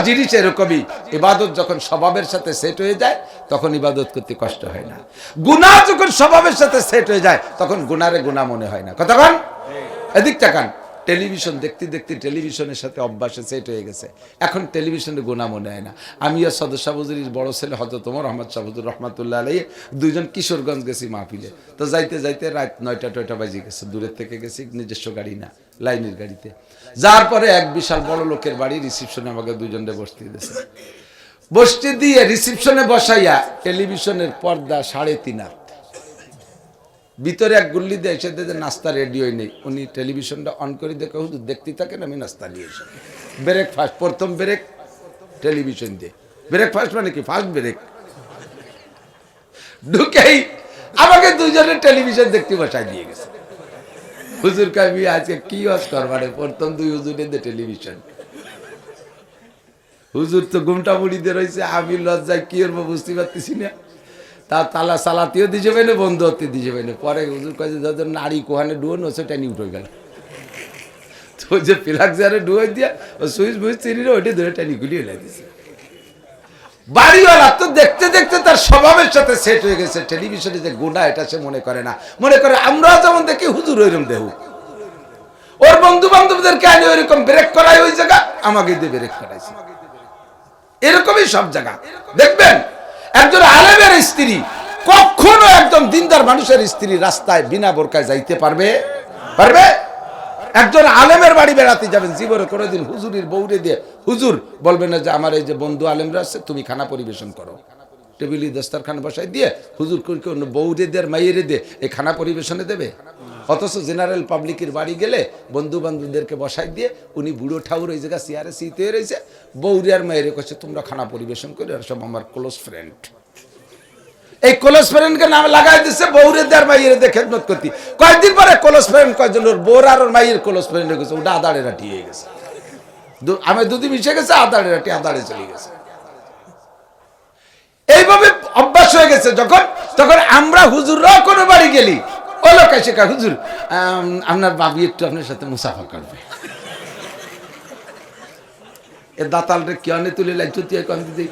জিনিস এরকমই, ইবাদত যখন স্বভাবের সাথে সেট হয়ে যায় তখন ইবাদত করতে কষ্ট হয় না। গুনাহ যখন স্বভাবের সাথে সেট হয়ে যায় তখন গুনারে গুনাহ মনে হয় না। কতক্ষণ এদিক তাকান, টেলিভিশন দেখতে দেখতে টেলিভিশনের সাথে অভ্যাসে সেট হয়ে গেছে, এখন টেলিভিশনে গুনাহ মনে হয় না। আমি আর সদর শাহ হুজুরির বড় ছেলে হযরত ওমর আহমদ শাহ হুজুর রহমাতুল্লাহ আলাইহি দুইজন কিশোরগঞ্জ গেছি মাহফিলে। তো যাইতে যাইতে রাত 9টা বাজে গেছে, দূরের থেকে গেছি, নিজস্ব গাড়ি না, লাইনের গাড়িতে। যার পরে এক বিশাল বড় লোকের বাড়ি রিসিপশনে আমাকে দুইজনে বসতে দিয়েছে। বসতে দিয়ে রিসিপশনে বসাইয়া টেলিভিশনের পর্দা 3.5 হাত, ভিতরে এক গুল্লি দিয়ে এসে দেখে নাস্তা রেডি হয়ে নেই। উনি টেলিভিশনটা অন করে দেখে হুজুর দেখতে থাকেন, আমি নাস্তা নিয়ে এসে ব্রেকফাস্ট, প্রথম ব্রেক টেলিভিশন দিয়ে। ব্রেকফাস্ট মানে কি? First break. ঢুকেই আমাকে দুজনের টেলিভিশন দেখতে বসাই দিয়ে গেছে। হুজুর কাবি আজকে কি ওয়াজ করবারে, প্রথম 2 হুজুরের দিয়ে টেলিভিশন। হুজুর তো ঘুমটা মুড়ি দিয়ে রয়েছে, আমি লজ্জায় কি করবো বুঝতে পারতেছি না। তা তালা সালাতিও দিয়ে যাবে না, বন্ধ হতে দিয়ে যাবে না। পরে হুজুর কাছে যাদের নারী কোহানে ডুয়োন ও সেটা নিয়ে উঠে গেল। তো যে প্লাক্সারে ডুয়ে দিয়া ও সুইচ বুইচ চিনিল, ওইটা ধরে টানি গুলিয়ে এলাই দিছে। বাড়িওয়ালা তো দেখতে দেখতে তার স্বভাবের সাথে সেট হয়ে গেছে। টেলিভিশনে যে গুনাহ এটা সে মনে করে না, মনে করে আমরা যেমন দেখি হুজুর ওইরকম দেহু। ওর বন্ধু বান্ধবদেরকে আনি ওইরকম ব্রেক করায় ওই জায়গা, আমাকে দিয়ে ব্রেক করাইছে। এরকমই সব জায়গা দেখবেন। একজন আলেমের স্ত্রী কখনো একজন দিনদার মানুষের স্ত্রী রাস্তায় বিনা বোরকায় যাইতে পারবে? একজন আলেমের বাড়ি বেড়াতে যাবেন, জীবনে কোনোদিন হুজুরির বউরে দিয়ে হুজুর বলবেন না যে আমার এই যে বন্ধু আলেমরা আছে তুমি খানা পরিবেশন করো। টেবিলি দস্তারখানা বসাই দিয়ে হুজুর করে অন্য বউরে দিয়ে আর মাইয়েরে দিয়ে এই খানা পরিবেশনে দেবে? অথচ জেনারেল পাবলিকের বাড়ি গেলে বন্ধু বান্ধবদেরকে বসাই দিয়ে উনি বুড়ো ঠাউর ওই জায়গা চেয়ারে শীতে রয়েছে, বউরে আর মায়েরে কাছে তোমরা খানা পরিবেশন করে, আর সব আমার ক্লোজ ফ্রেন্ড। এই ক্লোজ ফ্রেন্ডকে নাম লাগাই দিচ্ছে বউরে দিয়ে আর মাইয়েরে দিয়ে খেদমত করতে। কয়েকদিন পরে ক্লোজ ফ্রেন্ড কয়েকজন ওর বউর আর ওর মাইয়ের ক্লোজ ফ্রেন্ড হয়ে গেছে, ওটা আদাড়ে রাটি হয়ে গেছে। আমি দুদি মিশে গেছে, আদাড়ে রাটি আদাড়ে চলে গেছে। এইভাবে অভ্যাস হয়ে গেছে। তখন আমরা হুজুররাও কোনো বাড়ি গেলি, ও লোক এসে কয় হুজুর আপনার বাবি একটু আপনার সাথে মুসাফা করবে। এ দাতাল রে কি অনে তুলে লাই চুতি কম দিদি,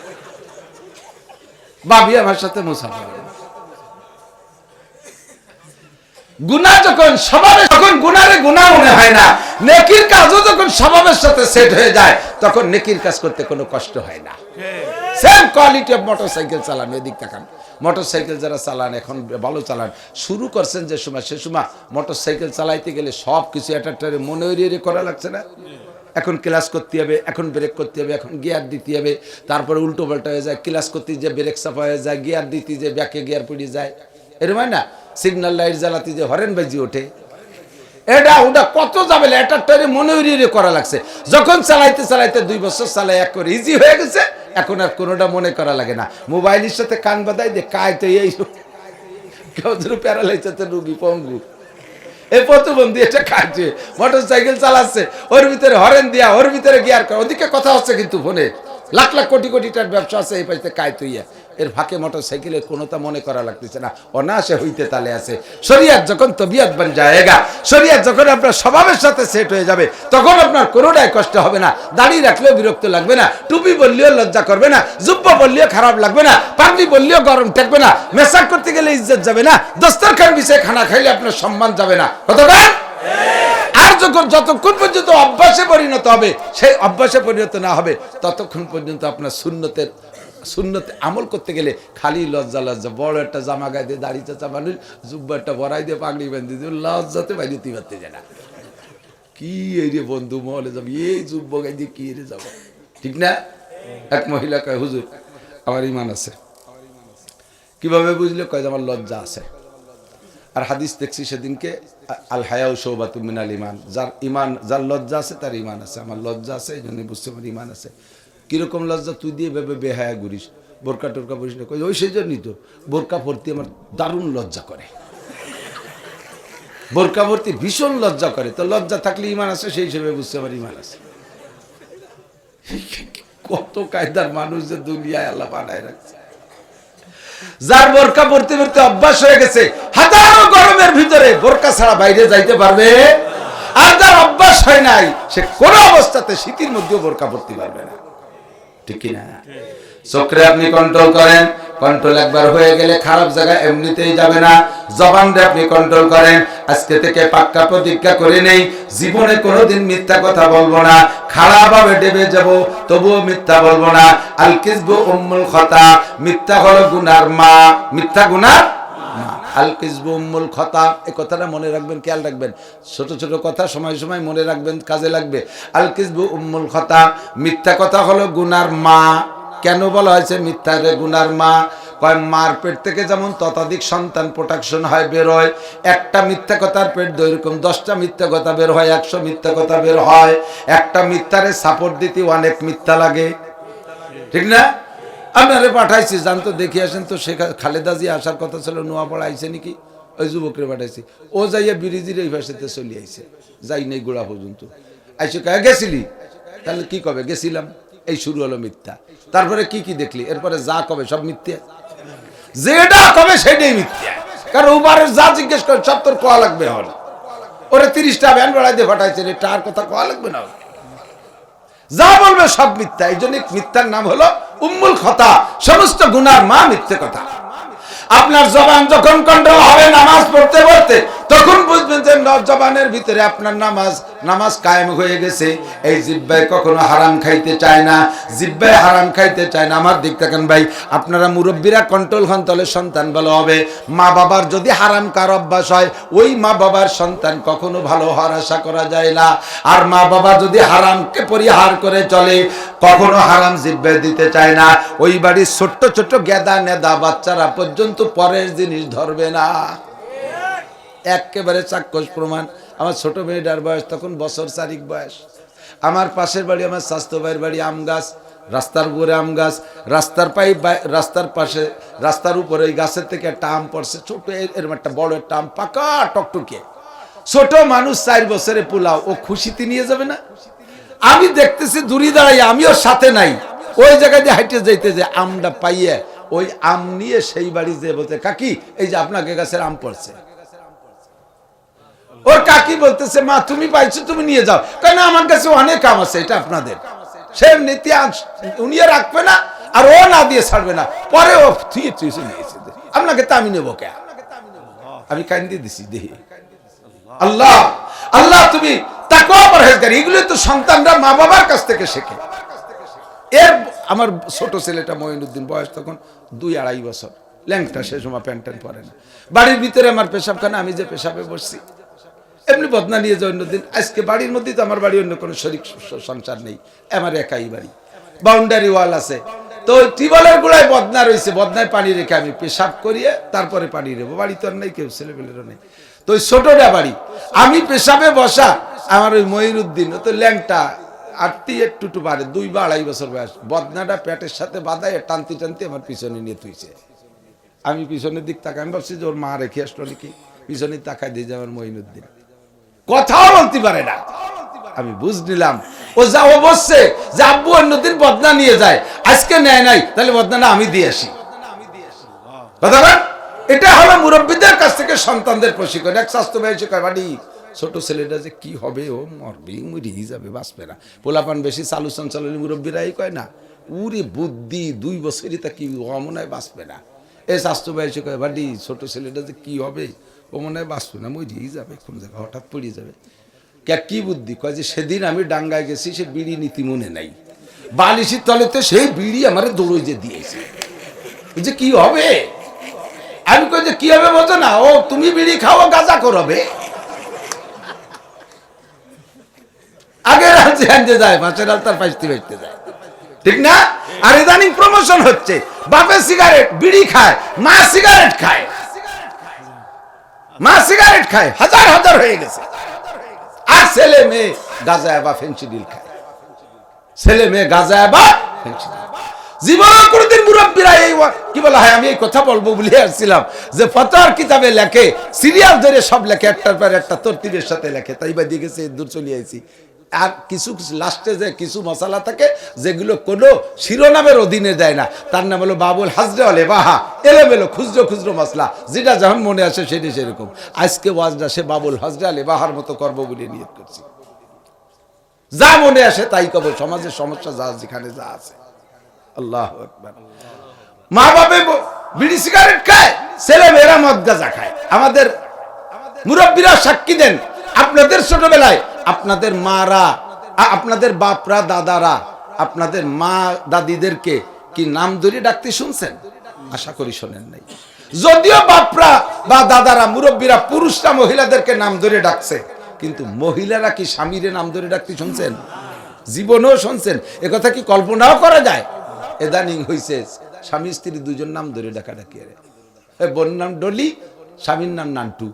বাবি আমার সাথে মুসাফা করবে। গুনাহ যখন স্বভাবে, যখন গুনারে গুনাহ মনে হয় না, নেকির কাজও যখন স্বভাবের সাথে সেট হয়ে যায় তখন নেকির কাজ করতে কোনো কষ্ট হয় না। সেম কোয়ালিটি অফ মোটরসাইকেল চালান, এদিক তাকান। মোটরসাইকেল যারা চালান, এখন ভালো চালান, শুরু করছেন যে সময়, সে সময় মোটরসাইকেল চালাইতে গেলে সব কিছু একটা মনে হইরে করা লাগছে না? এখন ক্লাস করতে হবে, এখন ব্রেক করতে হবে, এখন গিয়ার দিতে হবে, তারপরে উল্টো পাল্টা হয়ে যায়, ক্লাস করতে যে ব্রেক চাপা হয়ে যায়, গিয়ার দিতে যে ব্যাকে গিয়ার পড়ে যায়, এরকম হয় না? সিগন্যাল লাইট জ্বালাতে যে হরেন বাজি ওঠে, এটা ওটা কত যাবে একটা মনে হইরে করা লাগছে। যখন চালাইতে চালাইতে 2 বছর চালাই এক করে ইজি হয়ে গেছে, এখন আর কোনোটা মনে করা লাগে না। মোবাইলের সাথে কান বাদাই দে কায় তো এই কেউ প্যারালাইজার রুগী পঙ্গু, এই প্রতিবন্ধী এটা খাচ্ছে, মোটরসাইকেল চালাচ্ছে, ওর ভিতরে হরেন দিয়া, ওর ভিতরে গিয়ার করা, ওদিকে কথা হচ্ছে কিন্তু ফোনে লাখ লাখ কোটি কোটি টাকার ব্যবসা আছে, এই পাশে কায় তুইয়া, এর ফাঁকে মোটরসাইকেলের কোনোটা মনে করা লাগতেছে না, অনায়াসে হইতে তালে আছে। শরীয়ত যখন তবিয়ত বান যায়গা, শরীয়ত যখন আপনার স্বভাবের সাথে সেট হয়ে যাবে তখন আপনার কোনোটাই কষ্ট হবে না। দাড়ি রাখলেও বিরক্ত লাগবে না, টুপি বললেও লজ্জা করবে না, জুব্বা বললেও খারাপ লাগবে না, পাগড়ি বললেও গরম থাকবে না, মেসাক করতে গেলে ইজ্জত যাবে না, দস্তরখান বিছে খানা খাইলে আপনার সম্মান যাবে না। কতক্ষণ? আর যতক্ষণ পর্যন্ত অভ্যাসে পরিণত হবে, সেই অভ্যাসে পরিণত না হবে ততক্ষণ পর্যন্ত আপনার সুন্নতে আমল করতে গেলে খালি লজ্জা। বড় একটা জামা গায়ে দিয়ে দাড়ি চাচা মানুষ, জুব্বা একটা বড়াই দিয়ে পাগড়ি বেঁধে দিয়ে লজ্জাতে বাইরে পারতে যায় না। কি এই রে বন্ধু মহলে যাবো, এই জুব্বা গায়ে দিয়ে কি রে যাবো, ঠিক না? এক মহিলা কয় হুজুর আমার ইমান আছে। কিভাবে বুঝলে? কয় আমার লজ্জা আছে। আর হাদিস দেখছি সেদিনকে, আল হায়াউ শুবাতুম মিনাল ঈমান, যার লজ্জা আছে তার ঈমান আছে। আমার লজ্জা আছে, এই জন্য বুঝতে আমার ঈমান আছে। কিরকম লজ্জা? তুই দিয়ে ভেবে বেহায়া ঘুরিস, বোরকা টোরকা পরিস না। ওই সেই জন্যই তো বোরকা পরতে আমার দারুণ লজ্জা করে, বোরকা পরতে ভীষণ লজ্জা করে। তো লজ্জা থাকলে ঈমান আছে, সেই হিসেবে বুঝতে আমার ঈমান আছে। কত কায়দার মানুষ যে দুনিয়ায় আল্লাহ বানায় রাখছে। যার বোরকা পরতে পরতে অভ্যাস হয়ে গেছে, হাজারো গরমের ভিতরে বোরকা ছাড়া বাইরে যাইতে পারবে। আর যার অভ্যাস হয় নাই, সে কোনো অবস্থাতে শীতের মধ্যেও বোরকা পরতে পারবে না। ঠিক কি না? চোখে আপনি কন্ট্রোল করেন, কন্ট্রোল একবার হয়ে গেলে খারাপ জায়গায় এমনিতেই যাবে না। জবানটা আপনি কন্ট্রোল করেন। আজকে থেকে পাক্কা প্রতিজ্ঞা করে নেই, জীবনে কোনোদিন মিথ্যা কথা বলবো না। খারাপ ভাবে ডেবে যাব, তবুও মিথ্যা বলবো না। আল কিযবু উম্মুল খতা, মিথ্যা হলো গুনার মা। মিথ্যা গুনার মা। আল কিযবু উম্মুল খতা, এই কথাটা মনে রাখবেন, খেয়াল রাখবেন। ছোট ছোট কথা সময় সময় মনে রাখবেন, কাজে লাগবে। আল কিযবু উম্মুল খতা, মিথ্যা কথা হলো গুনার মা। কেন বলা হয়েছে মিথ্যা রে গুনার মা? কয় মার পেট থেকে যেমন ততোধিক সন্তান প্রোডাকশন হয়, বের হয়। একটা মিথ্যা কথার পেট এরকম 10টা মিথ্যা কথা বের হয়, 100 মিথ্যা কথা বের হয়। একটা মিথ্যারে সাপোর্ট দিতে অনেক মিথ্যা লাগে, ঠিক না? আপনারে পাঠাইছি, জানতো দেখি আসেন তো। খালেদা জিয়া আসার কথা ছিল, নোয়াপাড়া আইছে নাকি, ওই যুবকরে পাঠাইছি। ও যাইয়া ব্রিজের এই ভাষাতে চলে আইছে, যাই নাই গোড়া পর্যন্ত। আইসে কয়ে গেছিলি, তাহলে কি কবে গেছিলাম, এই শুরু হলো মিথ্যা। তারপরে কি কি দেখলি, এরপরে যা কবে সব মিথ্যা, যেটা কবে সেটাই মিথ্যা। কারণ উবারের যা জিজ্ঞেস করে সব তোর কোয়া লাগবে। হল ওরে 30টা ভ্যান বেড়াই দিয়ে ফাটাইছে, তার কথা কোয়া লাগবে না, যা বলবে সব মিথ্যা। এই জন্য মিথ্যার নাম হলো উম্মুল খতা, সমস্ত গুনার মা মিথ্যে কথা। আপনার জবান যখন কন্ট্রোল হবে নামাজ পড়তে পড়তে, তখন বুঝবেন যে জবানের ভিতরে আপনার নামাজ কায়েম হয়ে গেছে। এই জিহ্বায় কখনো হারাম খাইতে চায় না, জিহ্বায় হারাম খাইতে চায় না। আমার দিক থাকেন ভাই, আপনারা মুরব্বীরা কন্ট্রোল হন, তাহলে সন্তান ভালো হবে। মা বাবার যদি হারাম কার অভ্যাস হয়, ওই মা বাবার সন্তান কখনো ভালো হওয়ার আশা করা যায় না। আর মা বাবা যদি হারামকে পরিহার করে চলে, কখনো হারাম জিহ্বায় দিতে চায় না। ওই বাড়ির ছোট্ট ছোট্ট গেদা নেদা বাচ্চারা পর্যন্ত পরের জিনিস ধরবে না। একেবারে চাক্ষুষ প্রমাণ। আমার ছোট মেয়েটার বয়স তখন বছর 4 বয়স। আমার পাশের বাড়ি, আমার স্বাস্থ্য ভাইয়ের বাড়ি আম গাছ, রাস্তার উপরে আম গাছ, রাস্তার পাশে, রাস্তার উপরে ওই গাছের থেকে একটা আম পড়ছে, ছোট এরকম একটা বড় একটা আম, পাকা টকটকে। ছোট মানুষ 4 বছরে পোলাও, ও খুশিতে নিয়ে যাবে না? আমি দেখতেছি দূরে দাঁড়াই, আমিও সাথে নাই, ওই জায়গায় দিয়ে হাইটে যাইতে যে আমটা পাইয়ে ওই আম নিয়ে সেই বাড়ি যে বলতে, কাকি এই যে আপনাকে গাছের আম পড়ছে। ওর কাকি বলতেছে, মা তুমি পাইছো, তুমি নিয়ে যাও। কেন, আমার কাছে অনেক আম আছে, এটা আপনাদের। সে নীতি উনি রাখবে না, আর ও না দিয়ে ছাড়বে না। পরে ও নিয়েছে, আপনাকে তা আমি নেবো কে? আমি কান্দি দিছি দেখি। আল্লাহ আল্লাহ, তুমি তাকওয়া পরহেজগারি, এগুলো তো সন্তানরা মা বাবার কাছ থেকে শেখে। আমার ছোট ছেলেটা মঈনুদ্দিন, বয়স তখন 2-2.5 বছর, ল্যাংটা, সে সময় প্যান্ট ট্যান্ট পরে না। বাড়ির ভিতরে আমার পেশাবখানা, আমি যে পেশাবে বসছি, এমনি বদনা নিয়ে যায় অন্যদিন। আজকে বাড়ির মধ্যেই তো আমার বাড়ি, অন্য কোনো শরীক সংসার নেই, আমার একাই বাড়ি, বাউন্ডারি ওয়াল আছে। তো ওই টিউবওয়েলের গোড়ায় বদনা রয়েছে, বদনায় পানি রেখে আমি পেশাব করিয়ে তারপরে পানি নেবো। বাড়ি তো আর নেই, কেউ ছেলেপেলেরও নেই। তো ওই ছোটটা বাড়ি, আমি পেশাবে বসা, আমার ওই মঈনুদ্দিন তো ল্যাংটা, আটটি একটু বাড়ে, 2-2.5 বছর বয়স, বদনাটা পেটের সাথে বাঁধায় টানতে টানতে আমার পিছনে নিয়ে তুইছে। আমি পিছনের দিক তাকাই, আমি ভাবছি যে ওর মা রেখে আসলো নাকি, পিছনে তাকাই দিয়ে যে আমার মঈনুদ্দিন কথাও বলতে পারে না। আমি বুঝ নিলাম ও যা ও বসছে যে আব্বু অন্যদিন বদনা নিয়ে যায়, আজকে নেয় নাই, তাহলে বদনাটা আমি দিয়ে আসি। কথা বল, এটা হলো মুরব্বীদের কাছ থেকে সন্তানদের প্রশিক্ষণ। এক স্বাস্থ্য ভাই এসে কয়, বাড়ি ছোট ছেলেটা যে কি হবে, ও মরবে, মরিয়ে যাবে, বাঁচবে না। পোলাপান বেশি চালু চঞ্চল মুরব্বীরাই কয় না, উরে বুদ্ধি 2 বছরই তা কি, ও মনে হয় বাঁচবে না। এই স্বাস্থ্য ভাই এসে কয়, বাড়ি ছোট ছেলেটা যে কি হবে, ও মনে হয় বাঁচবে না, মরিয়েই যাবে, কোন জায়গায় হঠাৎ পড়ে যাবে। কি বুদ্ধি? কয় যে সেদিন আমি ডাঙ্গায় গেছি, সে বিড়ি নীতি মনে নাই, বালিশির তলেতে সেই বিড়ি আমার দৌড়ই যে দিয়েছে, যে কি হবে। আমি কই যে কি হবে বোঝো না, ও তুমি বিড়ি খাও, গাঁজা করবে। আগে রাজ্যে যায়, মাছের রাস্তার পাইতে পাইতে যায়, ঠিক না? আর ইদানিং প্রমোশন হচ্ছে, বাপে সিগারেট বিড়ি খায়, মা সিগারেট খায়, মা সিগারেট খায়, হাজার হাজার হয়ে গেছে। আর ছেলে মেয়ে গাঁজা বা ফেন্সিডিল খায়, ছেলে মেয়ে গাঁজা বা ফেন্সিডিল। জীবনে কোনদিন মুরব্বীরা এই কি বলা হয়, আমি এই কথা বলবো বলে আসছিলাম যে ফতোয়ার কিতাবে লেখে, সিরিয়াল ধরে সব লেখে, একটার পর একটা তরতিবের সাথে লেখে, তাই বা দিয়ে গেছে, দূর চলে আইছি। আর কিছু লাস্টে যে কিছু মশলা থাকে যেগুলো কোনো শিরোনামের অধীনে দেয় না, তার নাম হলো বাবুল হাজরে আলে বাহা, এলোমেলো খুচরো খুচরো মশলা, যেটা যখন মনে আসে সেটি সেরকম। আজকে ওয়াজটা সে বাবুল হাজরে আলে বাহার মতো করবো বলে নিয়ত করছি। যা মনে আসে তাই কব, সমাজের সমস্যা যা যেখানে যা আছে। আল্লাহু আকবার। মা বাবা বিড়ি সিগারেট খায়, ছেলে মেয়েরা মদ গাঁজা খায়। আমাদের মুরব্বীরা সাক্ষী দেন, আপনাদের ছোটবেলায় আপনাদের মারা, আপনাদের বাপরা, দাদারা আপনাদের মা দাদিদেরকে কি নাম ধরে ডাকতে শুনছেন? আশা করি শোনেন নাই। যদিও বাপরা বা দাদারা, মুরব্বীরা পুরুষরা মহিলাদেরকে নাম ধরে ডাকছে, কিন্তু মহিলারা কি স্বামীরে নাম ধরে ডাকতে শুনছেন? জীবনেও শুনছেন? একথা কি কল্পনাও করা যায়? এদানিং হইছে স্বামী স্ত্রী দুজন নাম ধরে ডাকাডাকি। বোন নাম ডলি, স্বামীর নাম নান্টু,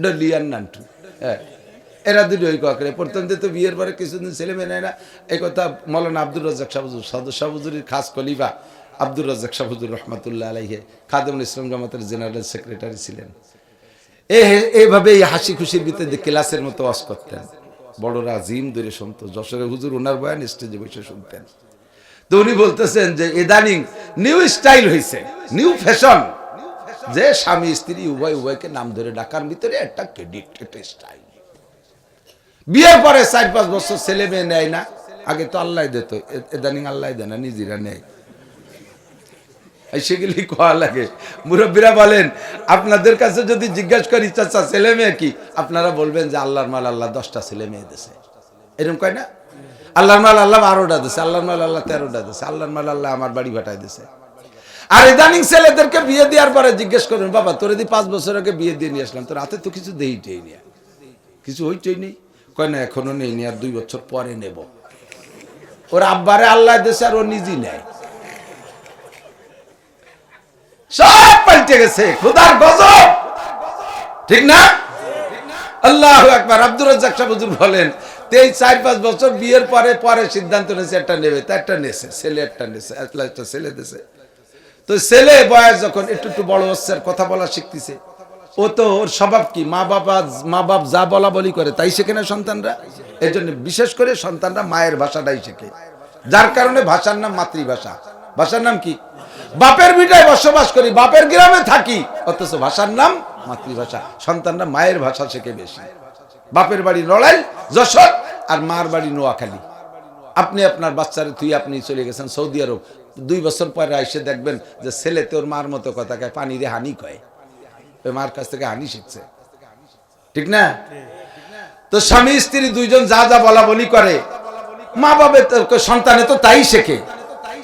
ডলি আর নান্টু। হ্যাঁ, এরা দুটো ওই কাকরে। প্রথম তো বিয়ের পরে কিছুদিন ছেলে মেয়ে নেয় না, এই কথা মৌলানা আব্দুর রাজ্জাক শাহ হুজুর, সদস্য হুজুরের খাস খলিফা আব্দুর রাজ্জাক শাহ হুজুর রহমাতুল্লাহ আলাইহি খাদেমুল ইসলাম জামাতের জেনারেল সেক্রেটারি ছিলেন। এইভাবে এই হাসি খুশির ভিতরে ক্লাসের মতো ওয়াজ করতেন। বড়রা জিম ধরে শুনতো। যশোরে হুজুর ওনার বয়ান স্টেজে বসে শুনতেন। তো উনি বলতেছেন যে ইদানিং নিউ স্টাইল হয়েছে, নিউ ফ্যাশন, যে স্বামী স্ত্রী উভয়কে নাম ধরে ডাকার ভিতরে একটা ক্রেডিট, একটা স্টাইল। বিয়ের পরে 4-5 বছর ছেলে মেয়ে নেয় না। আগে তো আল্লাহ দিত, ইদানিং আল্লাহ দেয় না, নিজেরা নেয়। সেগুলি কোয়া লাগে। মুরব্বীরা বলেন, আপনাদের কাছে যদি জিজ্ঞাসা করি চাচা ছেলে মেয়ে কি, আপনারা বলবেন যে আল্লাহর মাল আল্লাহ 10টা ছেলে মেয়ে দিয়েছে। এরকম কয় না? আল্লাহর মাল আল্লাহ 12টা দিয়েছে, আল্লাহর মাল আল্লাহ 13টা দিয়েছে, আল্লাহর মাল আল্লাহ আমার বাড়ি ভাটায় দিয়েছে। আর ইদানিং ছেলেদেরকে বিয়ে দেওয়ার পরে জিজ্ঞেস করুন, বাবা তোর দি 5 বছর আগে বিয়ে দিয়ে নিয়ে আসলাম, তোর হাতে তো কিছু দেইটেই নেই, কিছু হইতেই নেই। কয় না এখনো নেই, নি আর 2 বছর পরে নেব। ওর আব্বারে আল্লাহ দিয়েছে আর ও নিজেই নেয়। সব পাল্টে গেছে, খোদার গজব, ঠিক না? আল্লাহু আকবার। আব্দুর রাজ্জাক শাহ হুজুর বলেন, 4-5 বছর বিয়ের পরে সিদ্ধান্ত নিয়েছে একটা নেবে, তা একটা নেছে, ছেলে একটা নেছে, একটা ছেলে দিয়েছে। তো ছেলে বয়স যখন একটু বড় হচ্ছে, কথা বলা শিখতেছে, ও তো ওর স্বভাব কি, মা বাপ যা বলা বলি করে তাই শেখে না সন্তানরা। এই জন্য বিশেষ করে সন্তানরা মায়ের ভাষাটাই শেখে, যার কারণে ভাষার নাম মাতৃভাষা। ভাষার নাম কি? বাপের ভিটায় বসবাস করি, বাপের গ্রামে থাকি, অথচ ভাষার নাম মাতৃভাষা। সন্তানরা মায়ের ভাষা শেখে বেশি। বাপের বাড়ি নড়াইল, যশোর, আর মার বাড়ি নোয়াখালী। আপনি আপনার বাচ্চারে তুই আপনি চলে গেছেন সৌদি আরব, 2 বছর পরে এসে দেখবেন যে ছেলে তোর মার মতো কথা কয়, পানিরে হানি কয়, ওই মার কাছ থেকে হানি শিখছে, ঠিক না? তো স্বামী স্ত্রী দুইজন যা যা বলা বলি করে, মা বাবা সন্তানে তো তাই শেখে।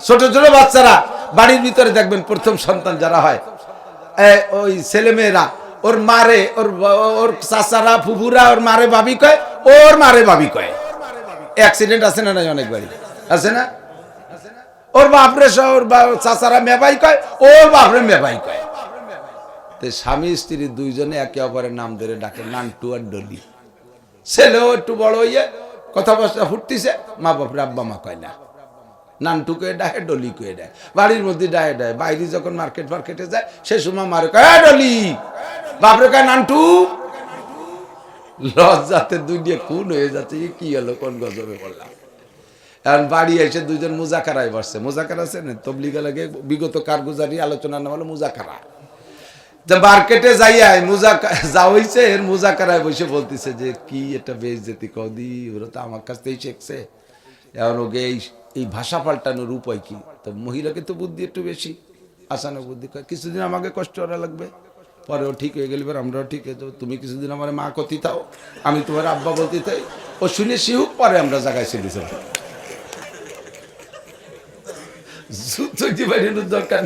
ছোট ছোট বাচ্চারা বাড়ির ভিতরে দেখবেন প্রথম সন্তান যারা হয়, ওই ছেলে মেয়েরা ওর মারে, ওর চাচারা ফুফুরা ওর মারে ভাবি কয়, ওর মারে ভাবি কয়। অ্যাক্সিডেন্ট আছে না? নাই, অনেক বাড়ি আছে না? ওর বাপরে ওর চাচারা মেবাই কয়, ওর বাপরে মেবাই কয়। তো স্বামী স্ত্রী দুইজনে একে অপরের নাম ধরে ডাকে, নান্টু আর ডলি। ছেলেও একটু বড় হইয়া কথা বসা ফুটতিছে, মা বাপরে আব্বা মা কয় না, নান্টু কয়ে ডাকে, ডলি কয়ে দেয়। বাড়ির মধ্যে ডায়ে ডায়, বাইরে যখন মার্কেটে যায় সে সময় মারে কয় ডলি, বাপরে কয় নান্টু। লজ্জাতে দুই দিয়ে খুন হয়ে যাচ্ছে, কি হলো, কোন গজবে পড়লাম। এখন বাড়ি এসে দুইজন মুজাকারায় বসছে। মুজাকারা আছে না, তবলিগা লাগে বিগত কারগুজারি আলোচনার নাম হলো মুজাকারা। মার্কেটে যাইয়া যা হইছে এর মুজাকারায় বসে বলতেছে যে কি এটা বেইজ্জতি কদি, ওরা তো আমার কাছ থেকেই শিখছে। এখন ওকে এই ভাষা পাল্টানোর উপায় কি? তো মহিলাকে তো বুদ্ধি একটু বেশি, আসানো বুদ্ধি কয়, কিছুদিন আমাকে কষ্ট করা লাগবে, পরেও ঠিক হয়ে গেলে আমরাও ঠিক হয়ে যাবো। তুমি কিছুদিন আমার মা কথি থাও, আমি তোমার আব্বা বলতে থাই, ও শুনে শিহুক, পরে আমরা জায়গায় ছেড়ে যাব। দরকার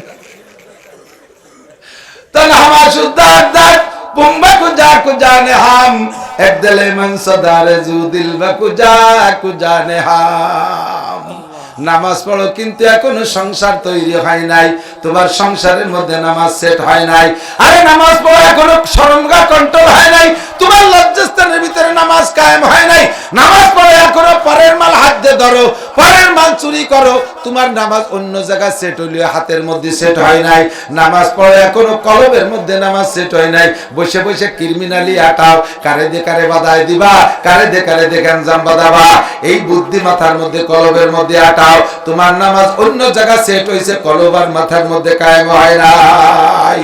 নামাজ পড়ো, কিন্তু এখনো সংসার তৈরি হয় নাই, তোমার সংসারের মধ্যে নামাজ সেট হয় নাই। আরে নামাজ পড়ো, এখনো শরমগা কন্ট্রোল হয় নাই, তোমার লজ্জাস্থানের ভিতরে নামাজ কায়েম হয় নাই। নামাজ পড়ো, এখনো পরের মাল হাত দিয়ে ধরো, পরের মাল চুরি করো, তোমার নামাজ অন্য জায়গায় সেট হইলে হাতের মধ্যে সেট হয় নাই। নামাজ পড়ো, এখনো কলবের মধ্যে নামাজ সেট হয় নাই, বসে বসে ক্রিমিনালি আটাও, কারে দে কারে বাধায় দিবা, কারে দে গাঞ্জাম বাঁধাবা, এই বুদ্ধি মাথার মধ্যে কলবের মধ্যে আটাও। তোমার নামাজ অন্য জায়গা সেট হয়েছে, কলব আর মাথার মধ্যে কায়েম হয় নাই।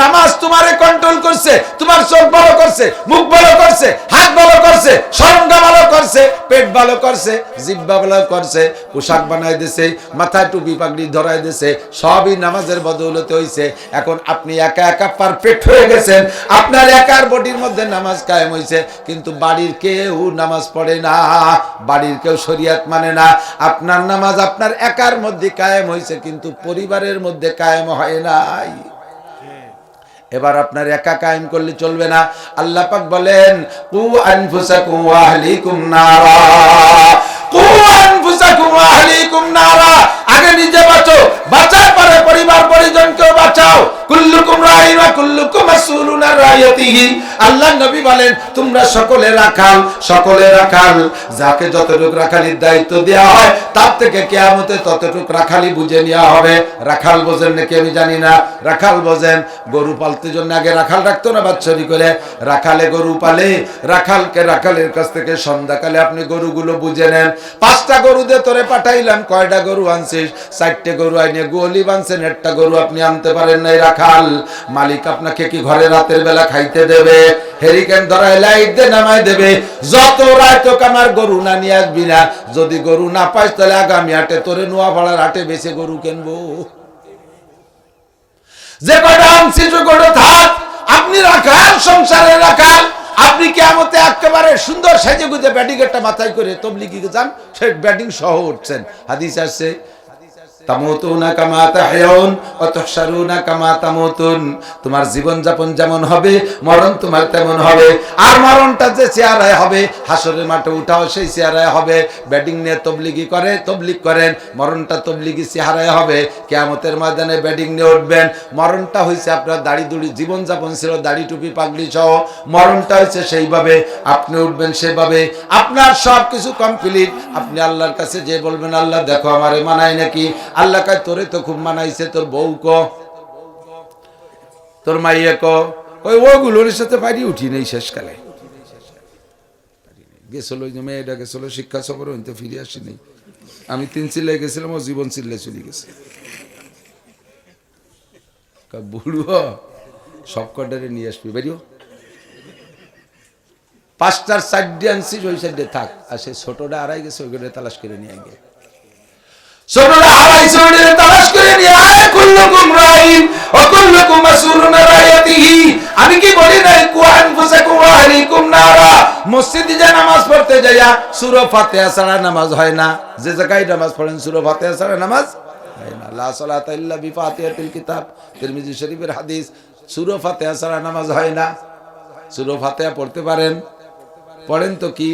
নামাজ তোমারে কন্ট্রোল করছে, তোমার চোখ ভালো করছে, মুখ ভালো করছে, হাত ভালো করছে, সরঙ্গা ভালো করছে, পেট ভালো করছে, জিহ্বা ভালো করছে, পোশাক বানাই দিছে, মাথায় টুপি পাগড়ি ধরাই দিছে, সবই নামাজের বদৌলতে হইছে। এখন আপনি একা একা পারফেক্ট হয়ে গেছেন, আপনার একার বডির মধ্যে নামাজ কায়েম হইছে, কিন্তু বাড়ির কেউ নামাজ পড়ে না, বাড়ির কেউ শরীয়ত মানে না। আপনার নামাজ আপনার একার মধ্যে কায়েম হইছে, কিন্তু পরিবারের মধ্যে কায়েম হয় নাই। এবার আপনার একা কায়েম করলে চলবে না। আল্লাহ পাক বলেন কু আনফুসাকুম ওয়া আহলিকুম নারা, কু আনফুসাকুম ওয়া আহলিকুম নারা। আগে নিজে বাঁচো, বাঁচার পরে পরিবার পরিজনকেও বাঁচাও। কুল্লুকুম রাইন ওয়া কুল্লুকুম মাসউলুন আন রাইয়াতিহি। আল্লাহ নবী বলেন তোমরা সকলে রাখাল, সকলে রাখাল। যাকে যতটুকু রাখালির দায়িত্ব দেওয়া হয় তার থেকে কিয়ামতে ততটুকু রাখালি বুঝে নেওয়া হবে। রাখাল বোঝেন নাকি আমি জানি না, রাখাল বোঝেন। গরু পালতে জন্য আগে রাখাল রাখতো না বাচ্চারি করে, রাখালে গরু পালে, রাখালকে রাখালের কাছ থেকে সন্ধ্যাকালে আপনি গরুগুলো বুঝে নেন। 5টা গরু দিয়ে তোরে পাঠাইলাম, কয়টা গরু আনছিস? 4টে গরু আইনে গোয়ালি বানছেন, একটা গরু আপনি আনতে পারেন নাই। রাখাল মালিক আপনাকে কি ঘরে রাতের বেলা খাইতে দেবে? হেরিকেন ধরায় লাইট দিয়ে নামাই দেবে, যত রাত হোক আমার গরু না নিয়ে আসবি না। যদি গরু না পাইস তাহলে আগামী হাটে তোরে নোয়াপাড়ার হাটে বেশি গরু কিনবো। যে কয়টা আনছিস ওই কয়টা থাক। আপনি রাখাল, সংসারে রাখাল। আপনি কিয়ামতে একেবারে সুন্দর সাজে গুজে ব্যাটিং একটা মাথায় করে তবলিগি যান, সেই ব্যাটিং সহ উঠছেন। হাদিস আছে তামুতুনা কামা তাহয়াউন ওয়া তুহশারুনা কামা তামুতুন। তোমার জীবন যাপন যেমন হবে মরণ তোমার তেমন হবে। আর মরণটা যে চেহারায় হবে, হাসরের মাঠে উঠাও সেই চেহারায় হবে। ব্যাটিং নিয়ে তবলিগি করে, তবলিগ করেন, মরণটা তবলিগি চেহারায় হবে। কিয়ামতের ময়দানে ব্যাটিং নিয়ে উঠবেন, মরণটা হইছে আপনার দাড়ি দুড়ি, জীবন যাপন ছিল দাড়ি টুপি পাগড়ি সহ, মরণটা হইছে সেইভাবে, আপনি উঠবেন সেভাবে। আপনার সব কিছু কমপ্লিট। আপনি আল্লাহর কাছে যে বলবেন আল্লাহ দেখো আমারে মানায় নাকি। আল্লাহ কয় তোরে তো খুব মানাইছে, তোর বউ ক, তোর মাইয়া ক। ওই ওগুলোর সাথে পারি উঠি নেই। শেষকালে গেছিল ওই যে মেয়েটা গেছিল শিক্ষা সফর, তো ফিরে আসিনি। আমি 3 চিল্লাই গেছিলাম, ও জীবন চিল্লাই চলে গেছে। বুড়ো সব কটারে নিয়ে আসবি, বেরিও 5টার সাইডে আনছিস, ওই সাইডে থাক। আর সেই ছোটটা হারাই গেছে, ওই করে তালাশ করে নিয়ে গিয়ে ছোটটা হারাইছে, ওই তালাশ করে নিয়ে আয়। কুল্লুকুম রাইন ওয়া কুল্লুকুম মাসউলুন আন রাইয়াতিহি। আমি কি বলি নাই কু আনফুসাকুম ওয়া আহলিকুম নারা। মসজিদে যে নামাজ পড়তে যাইয়া সূরা ফাতিহা ছাড়া নামাজ হয় না। যে জায়গায় নামাজ পড়েন সূরা ফাতিহা ছাড়া নামাজ হয় না। লা সালাতা ইল্লা বিফাতিহাতিল কিতাব, তিরমিজি শরীফের হাদিস। সূরা ফাতিহা ছাড়া নামাজ হয় না। সূরা ফাতিহা পড়তে পারেন? পড়েন তো কি?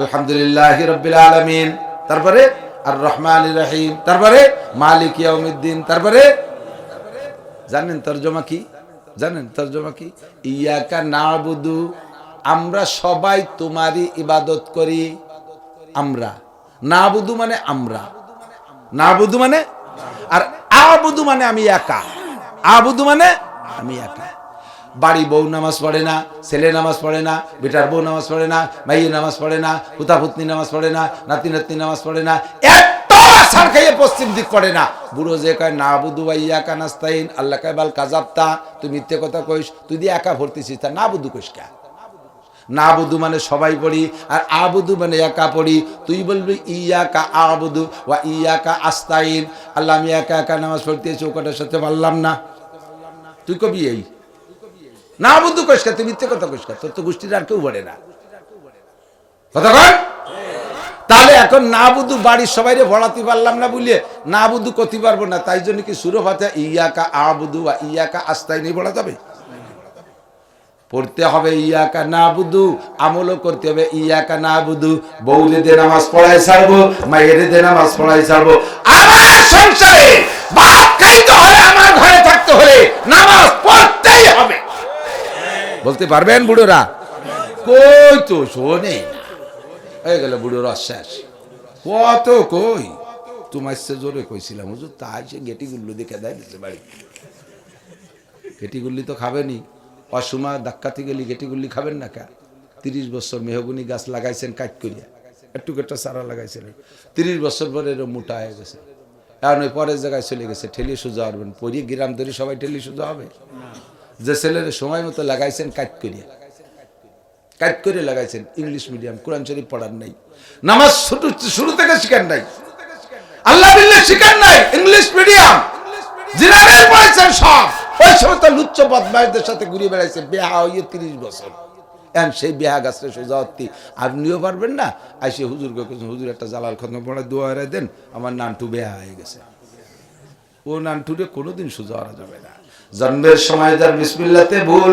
আলহামদুলিল্লাহি রাব্বিল আলামিন, তারপরে আর রহমানির রহিম, তারপরে মালিক ইয়াউমিদ্দিন, তারপরে জানেন তরজমা কি? জানেন তরজমা কি? ইয়াকা নাবুদু, আমরা সবাই তোমারই ইবাদত করি। আমরা নাবুদু মানে আমরা, নাবুদু মানে, আর আবুদু মানে আমি একা। আবুদু মানে আমি একা। বাড়ি বউ নামাজ পড়ে না, ছেলে নামাজ পড়ে না, বেটার বউ নামাজ পড়ে না, মাইয়ে নামাজ পড়ে না, পুতাপুতনি নামাজ পড়ে না, নাতি নাতনি নামাজ পড়ে না, একটা আছাড় খাইয়ে পশ্চিম দিক পড়ে না। বুড়ো যে কয় না বুধু বা ইয়াকা নাস্তাইন, আল্লাহ কয় বাল কাজাবতা, তুই মিথ্যে কথা কইস, তুই দিয়ে একা ভর্তিছিস, তা না বুধু কইস কা। না বুধু মানে সবাই পড়ি, আর আবুদু মানে একা পড়ি। তুই বলবি ইয়াকা আবুদু ওয়া ইয়াকা আস্তাইন, আল্লাহ আমি একা একা নামাজ পড়তেছি, ও কটার সাথে পারলাম না। তুই কবি এই না বুদ্ধু কইসকা, তুই মিথ্যে কথা কইসকা, তোর তো গোষ্ঠীর আর কেউ বলে না কথা কন। তাহলে এখন না বুদ্ধু বাড়ির সবাইরে ভরাতে পারলাম না বলিয়ে না বুদ্ধু করতে পারবো না, তাই জন্য কি সূরা ফাতিহা ইয়াকা আবুদু ওয়া ইয়াকা আস্তাইন পড়া যাবে? পড়তে হবে ইয়াকা নাবুদু, আমলও করতে হবে ইয়াকা নাবুদু। বউলেদের নামাজ পড়াই ছাড়বো, মায়েরদের নামাজ পড়াই ছাড়বো। আমার সংসারে ভাত খাইতে হলে, আমার ঘরে থাকতে হলে নামাজ পড়তেই হবে। বলতে পারবেন বুড়োরা? কই তো শোনে না, হয়ে গেল বুড়োর অশ্বাস। কত কই তোমার সে জোরে কইছিলাম হুজুর, তাই সে গেটি গুল্লু দেখে দেয় দিচ্ছে বাড়ি। গেটি গুল্লি তো খাবেনি, অসময় ধাক্কাতে গেলি গেটি গুল্লি খাবেন না কা? 30 বছর মেহগুনি গাছ লাগাইছেন কাট করিয়া, একটু একটা চারা লাগাইছেন, 30 বছর পরে এরকম মোটা হয়ে গেছে। এখন ওই পরের জায়গায় চলে গেছে, ঠেলি সোজা হবেন। পরিয়ে গ্রাম ধরে সবাই ঠেলি সোজা হবে? যে ছেলের সময় মতো লাগাইছেন কাট করে লাগাইছেন, ইংলিশ মিডিয়াম, কোরআন শরীফ পড়ার নাই, নামাজ শুরু থেকে শিখান নাই, আল্লাহ বিল্লাহ শিখান নাই, ইংলিশ মিডিয়াম জিনারে পড়াইছেন সব। ওই সময় তো লুচ্চ বদমাইশদের সাথে ঘুরে বেড়াইছে, বিয়া হইয়ে 30 বছর। এখন সেই বিয়া গাছটা সোজাওয়াতি আপনিও পারবেন না। আইসে হুজুরকে বলছেন, হুজুর একটা জালাল খতম পড়া দোয়া দেন, আমার নানটু বিয়া হয়ে গেছে। ও নানটুরে কোনোদিন সোজা হওয়া যাবে না। জন্মের সময় যার বিসমিল্লাতে ভুল,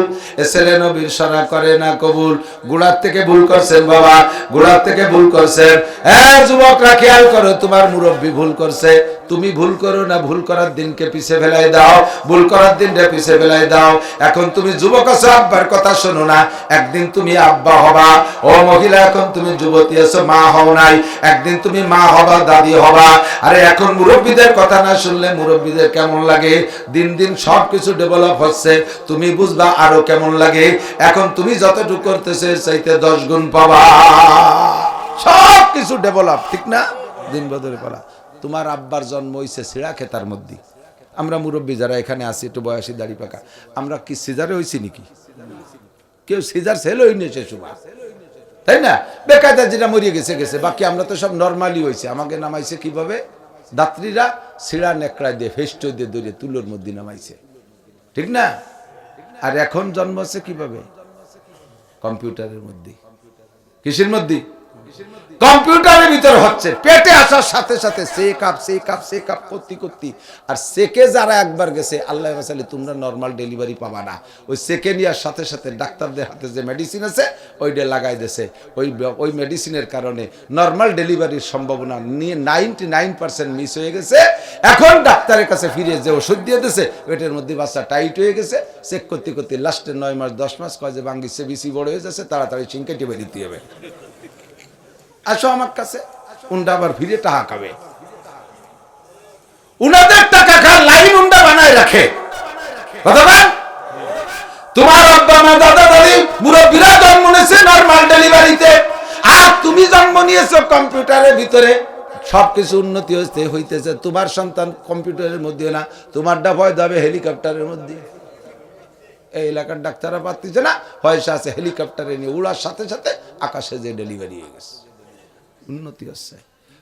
ছেলে নবীর সারা করে না কবুল। গোড়ার থেকে ভুল করছেন বাবা, গোড়ার থেকে ভুল করছেন। হ্যাঁ যুবকরা খেয়াল করো, তোমার মুরব্বী ভুল করছে, তুমি ভুল করো না, ভুল করার দিনকে পিছে ফেলাই দাও, ভুল করার দিনটা পিছে ফেলাই দাও। এখন তুমি যুবক আছো, আব্বার কথা শোনো না, একদিন তুমি আব্বা হবা। ও মহিলা, এখন তুমি যুবতী আছো, মা হও নাই, একদিন তুমি মা হবা, দাদি হবা। আরে এখন মুরব্বীদের কথা না শুনলে মুরব্বীদের কেমন লাগে? দিন দিন সবকিছু ডেভেলপ হচ্ছে, তুমি বুঝবা আরো কেমন লাগে। এখন তুমি যতটুকু করতেছে চাইতে 10 গুণ পাবা, সবকিছু ডেভেলপ, ঠিক না? দিন বদলে পড়া। তোমার আব্বার জন্ম হইছে সিড়া খেতার মধ্যে। আমরা মুরব্বী যারা এখানে আছি, একটু বয়সী দাড়ি পাকা, আমরা কি সিজারে হইছি নাকি? কেউ সিজার সেল হইনি সে সময়, তাই না? বেকায়দা যেটা মরিয়ে গেছে গেছে, বাকি আমরা তো সব নর্মালি হয়েছে। আমাকে নামাইছে কিভাবে? দাত্রীরা সিড়া নেকড়া দিয়ে ফেস্ট দিয়ে দৌড়ে তুলোর মধ্যে নামাইছে, ঠিক না? আর এখন জন্ম হচ্ছে কিভাবে? কম্পিউটারের মধ্যে। কিসের মধ্যে? কম্পিউটারের ভিতরে হচ্ছে। পেটে আসার সাথে সাথে সে কাপ করতে আর সেকে যারা একবার গেছে, আল্লাহ রাসালে তোমরা নর্মাল ডেলিভারি পাবা না। ওই সেকে নেওয়ার সাথে সাথে ডাক্তারদের হাতে যে মেডিসিন আছে ওইটা লাগাই দিয়েছে। ওই মেডিসিনের কারণে নর্মাল ডেলিভারির সম্ভাবনা নিয়ে 99% মিস হয়ে গেছে। এখন ডাক্তারের কাছে ফিরে যে ওষুধ দিয়ে দিয়েছে, ওইটার মধ্যে বাচ্চা টাইট হয়ে গেছে। চেক করতে করতে লাস্টে 9 মাস 10 মাস কয় যে ভাঙ্গিছে, বেশি বড় হয়ে যাচ্ছে, তাড়াতাড়ি সিংকেটে বেরিয়ে হবে। আসো আমার কাছে, উন্ডা আবার ফিরে টাকা খাবে। উনাদের টাকা খার লাইন উন্ডা বানায় রাখে। তোমার আব্বা মা দাদা দাদি মুরব্বীরা জন্ম নিয়েছে নরমাল ডেলিভারিতে, আর তুমি জন্ম নিয়েছো কম্পিউটারের ভিতরে। সবকিছু উন্নতি হইতেছে, তোমার সন্তান কম্পিউটারের মধ্যে না, তোমারটা ভয় যাবে হেলিকপ্টারের মধ্যে। এই এলাকার ডাক্তাররা পাচ্ছে না, পয়সা আছে, হেলিকপ্টারে নিয়ে উড়ার সাথে সাথে আকাশে যে ডেলিভারি হয়ে গেছে। উন্নতি হচ্ছে।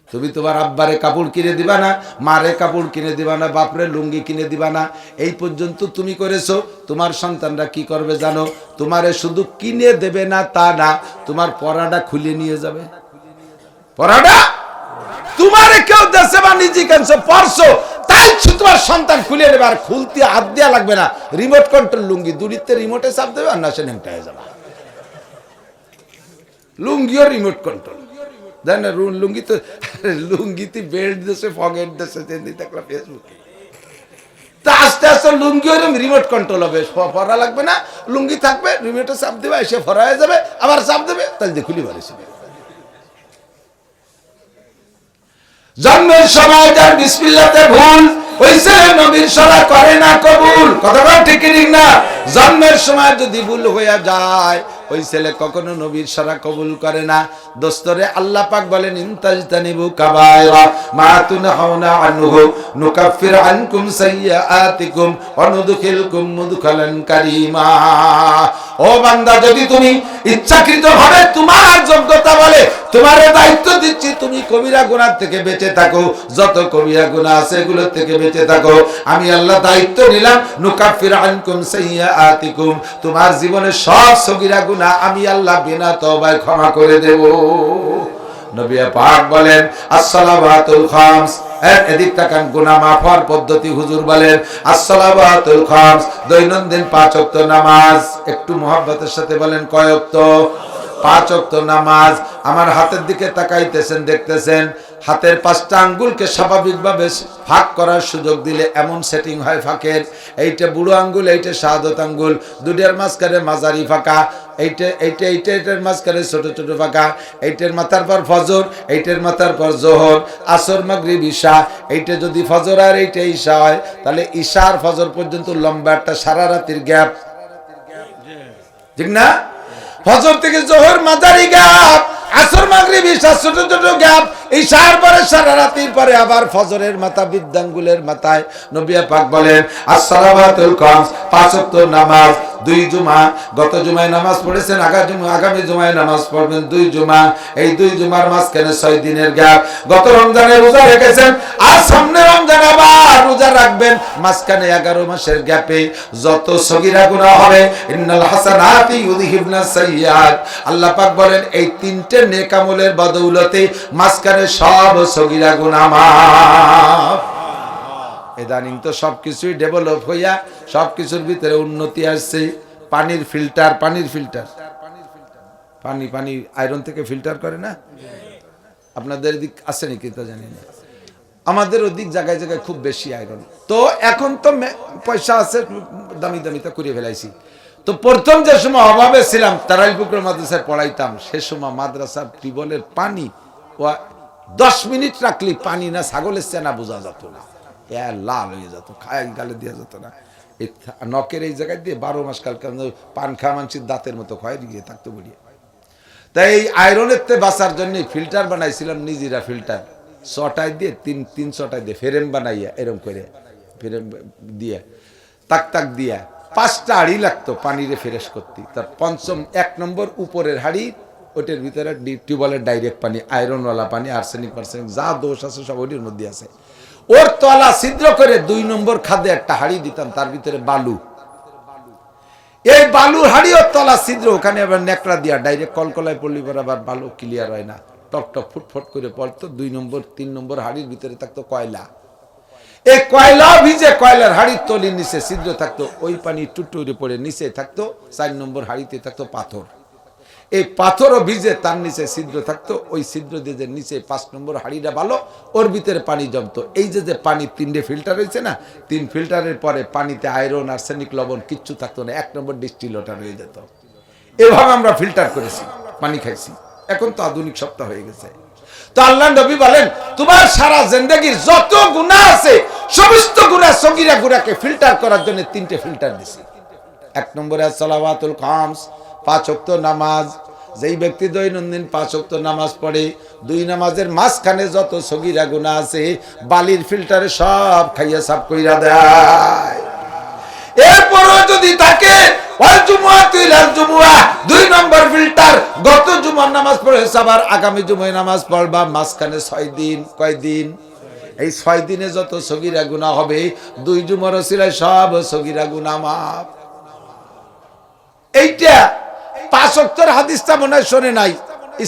তুমি তোমার আব্বারে কাপড় কিনে দিবা না, মারে কাপড় কিনে দিবা না, বাপরে লুঙ্গি কিনে দিবা না। এই পর্যন্ত তুমি করেছো। তোমার সন্তানরা কি করবে জানো? তোমারে শুধু কিনে দেবে না তা না, তোমার পরাটা খুলে নিয়ে যাবে। পরাটা তোমারে কেউ দেশে বা নিজে কেনছো পরছো, তাই তোমার সন্তান খুলে নেবে। আর খুলতে হাত দেওয়া লাগবে না, রিমোট কন্ট্রোল লুঙ্গি, দূরিতে রিমোটে চাপ দেবে, আর না সে নেমটা হয়ে যাবে। লুঙ্গিও রিমোট কন্ট্রোল, জানেন? লুঙ্গি তো লুঙ্গিতে বেল্ট দিয়েছে, ফগেট দিয়েছে, দেখলাম ফেসবুকে। তা আস্তে আস্তে লুঙ্গি রিমোট কন্ট্রোল হবে, ফরা লাগবে না, লুঙ্গি থাকবে, রিমোটে চাপ দেবে, এসে ফরা হয়ে যাবে, আবার চাপ দেবে, তাহলে দিয়ে খুলি পারেছে। জন্মের সময় যার বিসমিল্লাতে ভুল, ওই ছেলে নবীর সারা করে না কবুল। কথা ঠিক না? জন্মের সময় যদি ভুল হয়ে যায়, ওই ছেলে কখনো নবীর সারা কবুল করে না। দোস্তরে আল্লাহ পাক বলেন, ইনতাজতানিবু কাবায়রা মা তুনহাউনা আনহু নুকাফির আনকুম সাইয়্যাতিকুম ওয়া নুদখিলকুম মুদখালান কারীমা। ও বান্দা, যদি তুমি ইচ্ছাকৃতভাবে তোমার যোগ্যতা বলে তোমারে দায়িত্ব দিচ্ছি, তুমি কবিরা গুনাহ থেকে বেঁচে থাকো, যত কবিরা গুনাহ আছে এগুলো থেকে বেঁচে থাকো, আমি আল্লাহ দায়িত্ব নিলাম, নুকাফির আনকুম সাইয়্যাতিকুম, তোমার জীবনের সব সগীরা গুনাহ আমি আল্লাহ বিনা তওবায় ক্ষমা করে দেব। নবী পাক বলেন, as-salawatul khams, এদিক তাকান, গুনাহ মাফ হওয়ার পদ্ধতি হুজুর বলেন, as-salawatul khams, দৈনন্দিন 5 ওয়াক্ত নামাজ। একটু মহব্বতের সাথে বলেন, কয় ওয়াক্ত? 5 ওয়াক্ত নামাজ। আমার হাতের দিকে তাকাইতেছেন, দেখতেছেন হাতের 5টা আঙ্গুলকে স্বাভাবিকভাবে ফাঁক করার সুযোগ দিলে এমন সেটিং হয় ফাঁকের, এইটা বুড়ো আঙ্গুল, এইটা শাহাদত আঙ্গুল, দুটার মাঝখানে মাঝারি ফাঁকা, এইটার মাঝখানে ছোট ছোট ফাঁকা, এইটার মাথার পর ফজর, এইটার মাথার পর জোহর, আসর, মাগরিব, ঈশা। এইটা যদি ফজর আর এইটা ঈশা হয়, তাহলে ঈশা আর ফজর পর্যন্ত লম্বা একটা সারা রাতের গ্যাপ, ঠিক না? ফজর থেকে জোহর মাঝারি গ্যাপ, আসর মাগরিব ঈশা ছোট ছোট গ্যাপ, ঈশার পরে সারা রাতের পরে আবার ফজরের মাথা বৃদ্ধাঙ্গুলের মাথায় নবী পাক বলেন আসসালাওয়াতুল খামস, পাঁচ ওয়াক্ত নামাজ, 2 জুমা, গত জুমায় নামাজ পড়েছেন, আগামী জুমায় নামাজ পড়বেন 2 জুমা, এই 2 জুমার মাঝখানে 6 দিনের গ্যাপ। গত রমজানে রোজা রেখেছেন, আর সামনে রমজান আবার রোজা রাখবেন, মাঝখানে 11 মাসের গ্যাপে যত সগীরা গুনাহ হবে, ইন্নাল হাসানাতি ইউযহিবনাস সাইয়্যাত, আল্লাহ পাক বলেন এই 3টে নেক আমলের বদৌলতে মাঝখানে সব সগীরা গুনাহ মাফ। ইদানিং তো সবকিছুই ডেভেলপ হইয়া সবকিছুর ভিতরে উন্নতি আসছে। পানির ফিল্টার পানি আয়রন থেকে ফিল্টার করে না, আপনাদের দিক আছে নাকি তা জানি না, আমাদের ওদিক জায়গায় জায়গায় খুব বেশি আয়রন। তো এখন তো পয়সা আছে, দামি তা করে ফেলাইছি। তো প্রথম যে সময় অভাবে ছিলাম, তারাইলপুকুর মাদ্রাসায় পড়াইতাম, সে সময় মাদ্রাসার টিউবওয়েলের পানি 10 মিনিট রাখলে পানি না ছাগলের চেনা বোঝা যেত না, লাল হয়ে যেত, খায় গালে দেওয়া যেত না। এই নখের এই জায়গায় দিয়ে 12 মাস কালকে পান খাওয়া মানুষের দাঁতের মতো ক্ষয় দিয়ে থাকতে বলিয়ে। তাই এই আয়রনের তে বাঁচার জন্য ফিল্টার বানাইছিলাম নিজেরা, ফিল্টার 6টায় দিয়ে 300টায় দিয়ে ফ্রেম বানাইয়া এরকম করে ফ্রেম দিয়ে তাক দিয়া 5টা হাড়ি লাগতো পানিরে ফ্রেশ করতে। তার পঞ্চম 1 নম্বর উপরের হাড়ি, ওটার ভিতরে টিউবওয়েলের ডাইরেক্ট পানি, আয়রনওয়ালা পানি, আর্সেনিক যা দোষ আছে সব ওটির মধ্যে আছে। ওর তলা ছিদ্র করে 2 নম্বর খাদে একটা হাড়ি দিতাম, তার ভিতরে বালু, এই বালুর হাড়ি ওর তলা ছিদ্র, ওখানে আবার নেকড়া দিয়া ডাইরেক্ট কলকলায় পড়লি পর আবার বালু ক্লিয়ার হয় না, টক ফুটফট করে পড়তো। 2 নম্বর 3 নম্বর হাড়ির ভিতরে থাকতো কয়লা, এই কয়লা ভিজে কয়লার হাড়ির তলির নিচে ছিদ্র থাকতো, ওই পানি টুটুরে পড়ে নিচে থাকতো 4 নম্বর হাড়িতে থাকতো পাথর, এই পাথরও ভিজে তার নিচে ছিদ্র থাকতো, ওই ছিদ্র দিয়ে যে নিচে 5 নম্বর হাড়িটা ভালো, ওর ভিতরে পানি জমতো। এই যে পানি 3টে ফিল্টার হয়েছে না, 3 ফিল্টারের পরে পানিতে আয়রন আর্সেনিক লবণ কিচ্ছু থাকতো না, 1 নম্বর ডিস্টিল ওয়াটার হয়ে যেত। এভাবে আমরা ফিল্টার করেছি, পানি খাইছি। এখন তো আধুনিক সপ্তাহ হয়ে গেছে। তো আল্লাহ নবী বলেন তোমার সারা জিন্দেগীর যত গুনাহ আছে সমস্ত গুনাহ সগীরা গুনাহকে ফিল্টার করার জন্য 3টে ফিল্টার দিছি। 1 নম্বরে সালাওয়াতুল খামস, 5 ওয়াক্ত নামাজ, যেই ব্যক্তি দৈনন্দিন 5 ওয়াক্ত নামাজ পড়ে, 2 নামাজের মাঝখানে যত সগীরা গুনাহ আছে বালির ফিল্টারে সব খাইয়া সাফ কইরা দেয়। এরপরও যদি থাকে ওয়াল জুমআতু ইলাল জুমআহ, 2 নম্বর ফিল্টার, গত জুমার নামাজ পড়ে আবার আগামী জুমায় নামাজ পড়বা, মাঝখানে 6 দিন, কয় দিন? এই 6 দিনে যত সগীরা গুনাহ হবে 2 জুমার ওসিলায় সব সগীরা গুনাহ মাফ। এইটা 5 ওয়াক্তের হাদিসটা মনে হয় শোনে নাই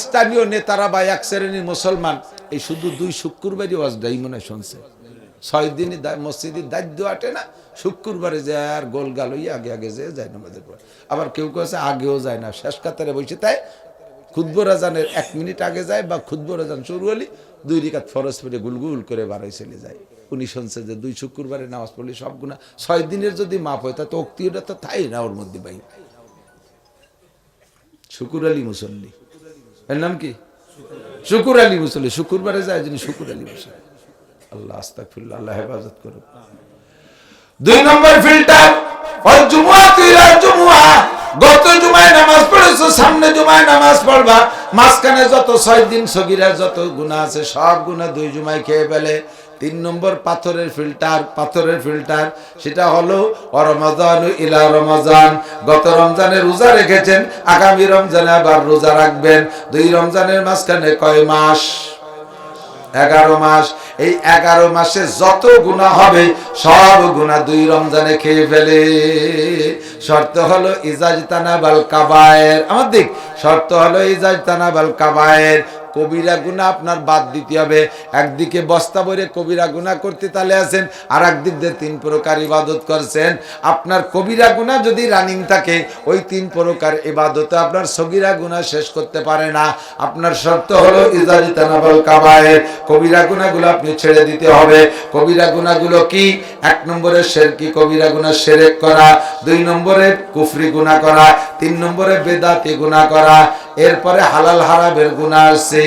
স্থানীয় নেতারা বা এক শ্রেণীর মুসলমান, এই শুধু 2 শুক্রবারই ওয়াজটাই মনে হয় শুনছে। 6 দিনই মসজিদের দায়িত্ব আটে না, শুক্রবারে যায় আর গোল গাল হইয়া আগে যায় নামাজের পর। আবার কেউ আছে আগেও যায় না, শেষ কাতারে বসে তাই খুতবর আজানের 1 মিনিট আগে যায়, বা খুতবর আজান শুরু হলে 2 রাকাত ফরজ পড়ে গুলগুল করে বাড়াই চলে যায়। উনি শুনছে যে 2 শুক্রবারে নামাজ পড়লে সব গুনাহ 6 দিনের যদি মাপ হয়, তা তো অক্তিটা তো তাই না ওর মধ্যে ভাই। শুকুর আলী মুসল্লি, এর নাম কি? শুকুর আলী মুসল্লি, শুক্রবারে যায় যিনি শুকুর আলী মুসল্লি। আল্লাহ আস্তাগফিরুল্লাহ, আল্লাহ হেফাজত করুন। 2 নম্বর ফিল্টার ওয়াল জুমআতু ইলাল জুমআহ, গত জুমায় নামাজ পড়েছো, সামনে জুমায় নামাজ পড়বা, মাঝখানে যত 6 দিন সগীরা যত গুনাহ আছে সব গুনাহ 2 জুমায় খেয়ে ফেলে। 3 নম্বর পাথরের ফিল্টার, সেটা হলো রমাদান ইলা রমাজান, গত রমজানে রোজা রেখেছেন, আগামী রমজানে আবার রোজা রাখবেন। 2 রমজানের মাঝখানে কয় মাস? 11 মাস। এই 11 মাসে যত গুনাহ হবে সব গুনাহ 2 রমজানে খেয়ে ফেলে। শর্ত হলো ইজাজতানাবাল কাবায়ের, আমার দিক শর্ত হলো ইজাজতানাবাল কাবায়ের, কবিরা গুনাহ আপনার বাদ দিতে হবে। একদিকে বস্তা ভরে কবিরা গুনাহ করতে তালে আছেন, আর একদিক দিয়ে 3 প্রকার ইবাদত করছেন। আপনার কবিরা গুনাহ যদি রানিং থাকে, ওই 3 প্রকার ইবাদতে আপনার সগীরা গুনাহ শেষ করতে পারে না। আপনার শর্ত হলো ইজাজতানাবাল কাবায়ের, কবিরা গুনাহগুলো আপনি ছেড়ে দিতে হবে। কবিরা গুনাহগুলো কি? 1 নম্বরে শিরকি কবিরা গুনাহ, শিরক করা। 2 নম্বরে কুফরি গুনাহ করা। 3 নম্বরে বেদাতি গুনাহ করা। এরপরে হালাল হারামের গুনাহ আছে।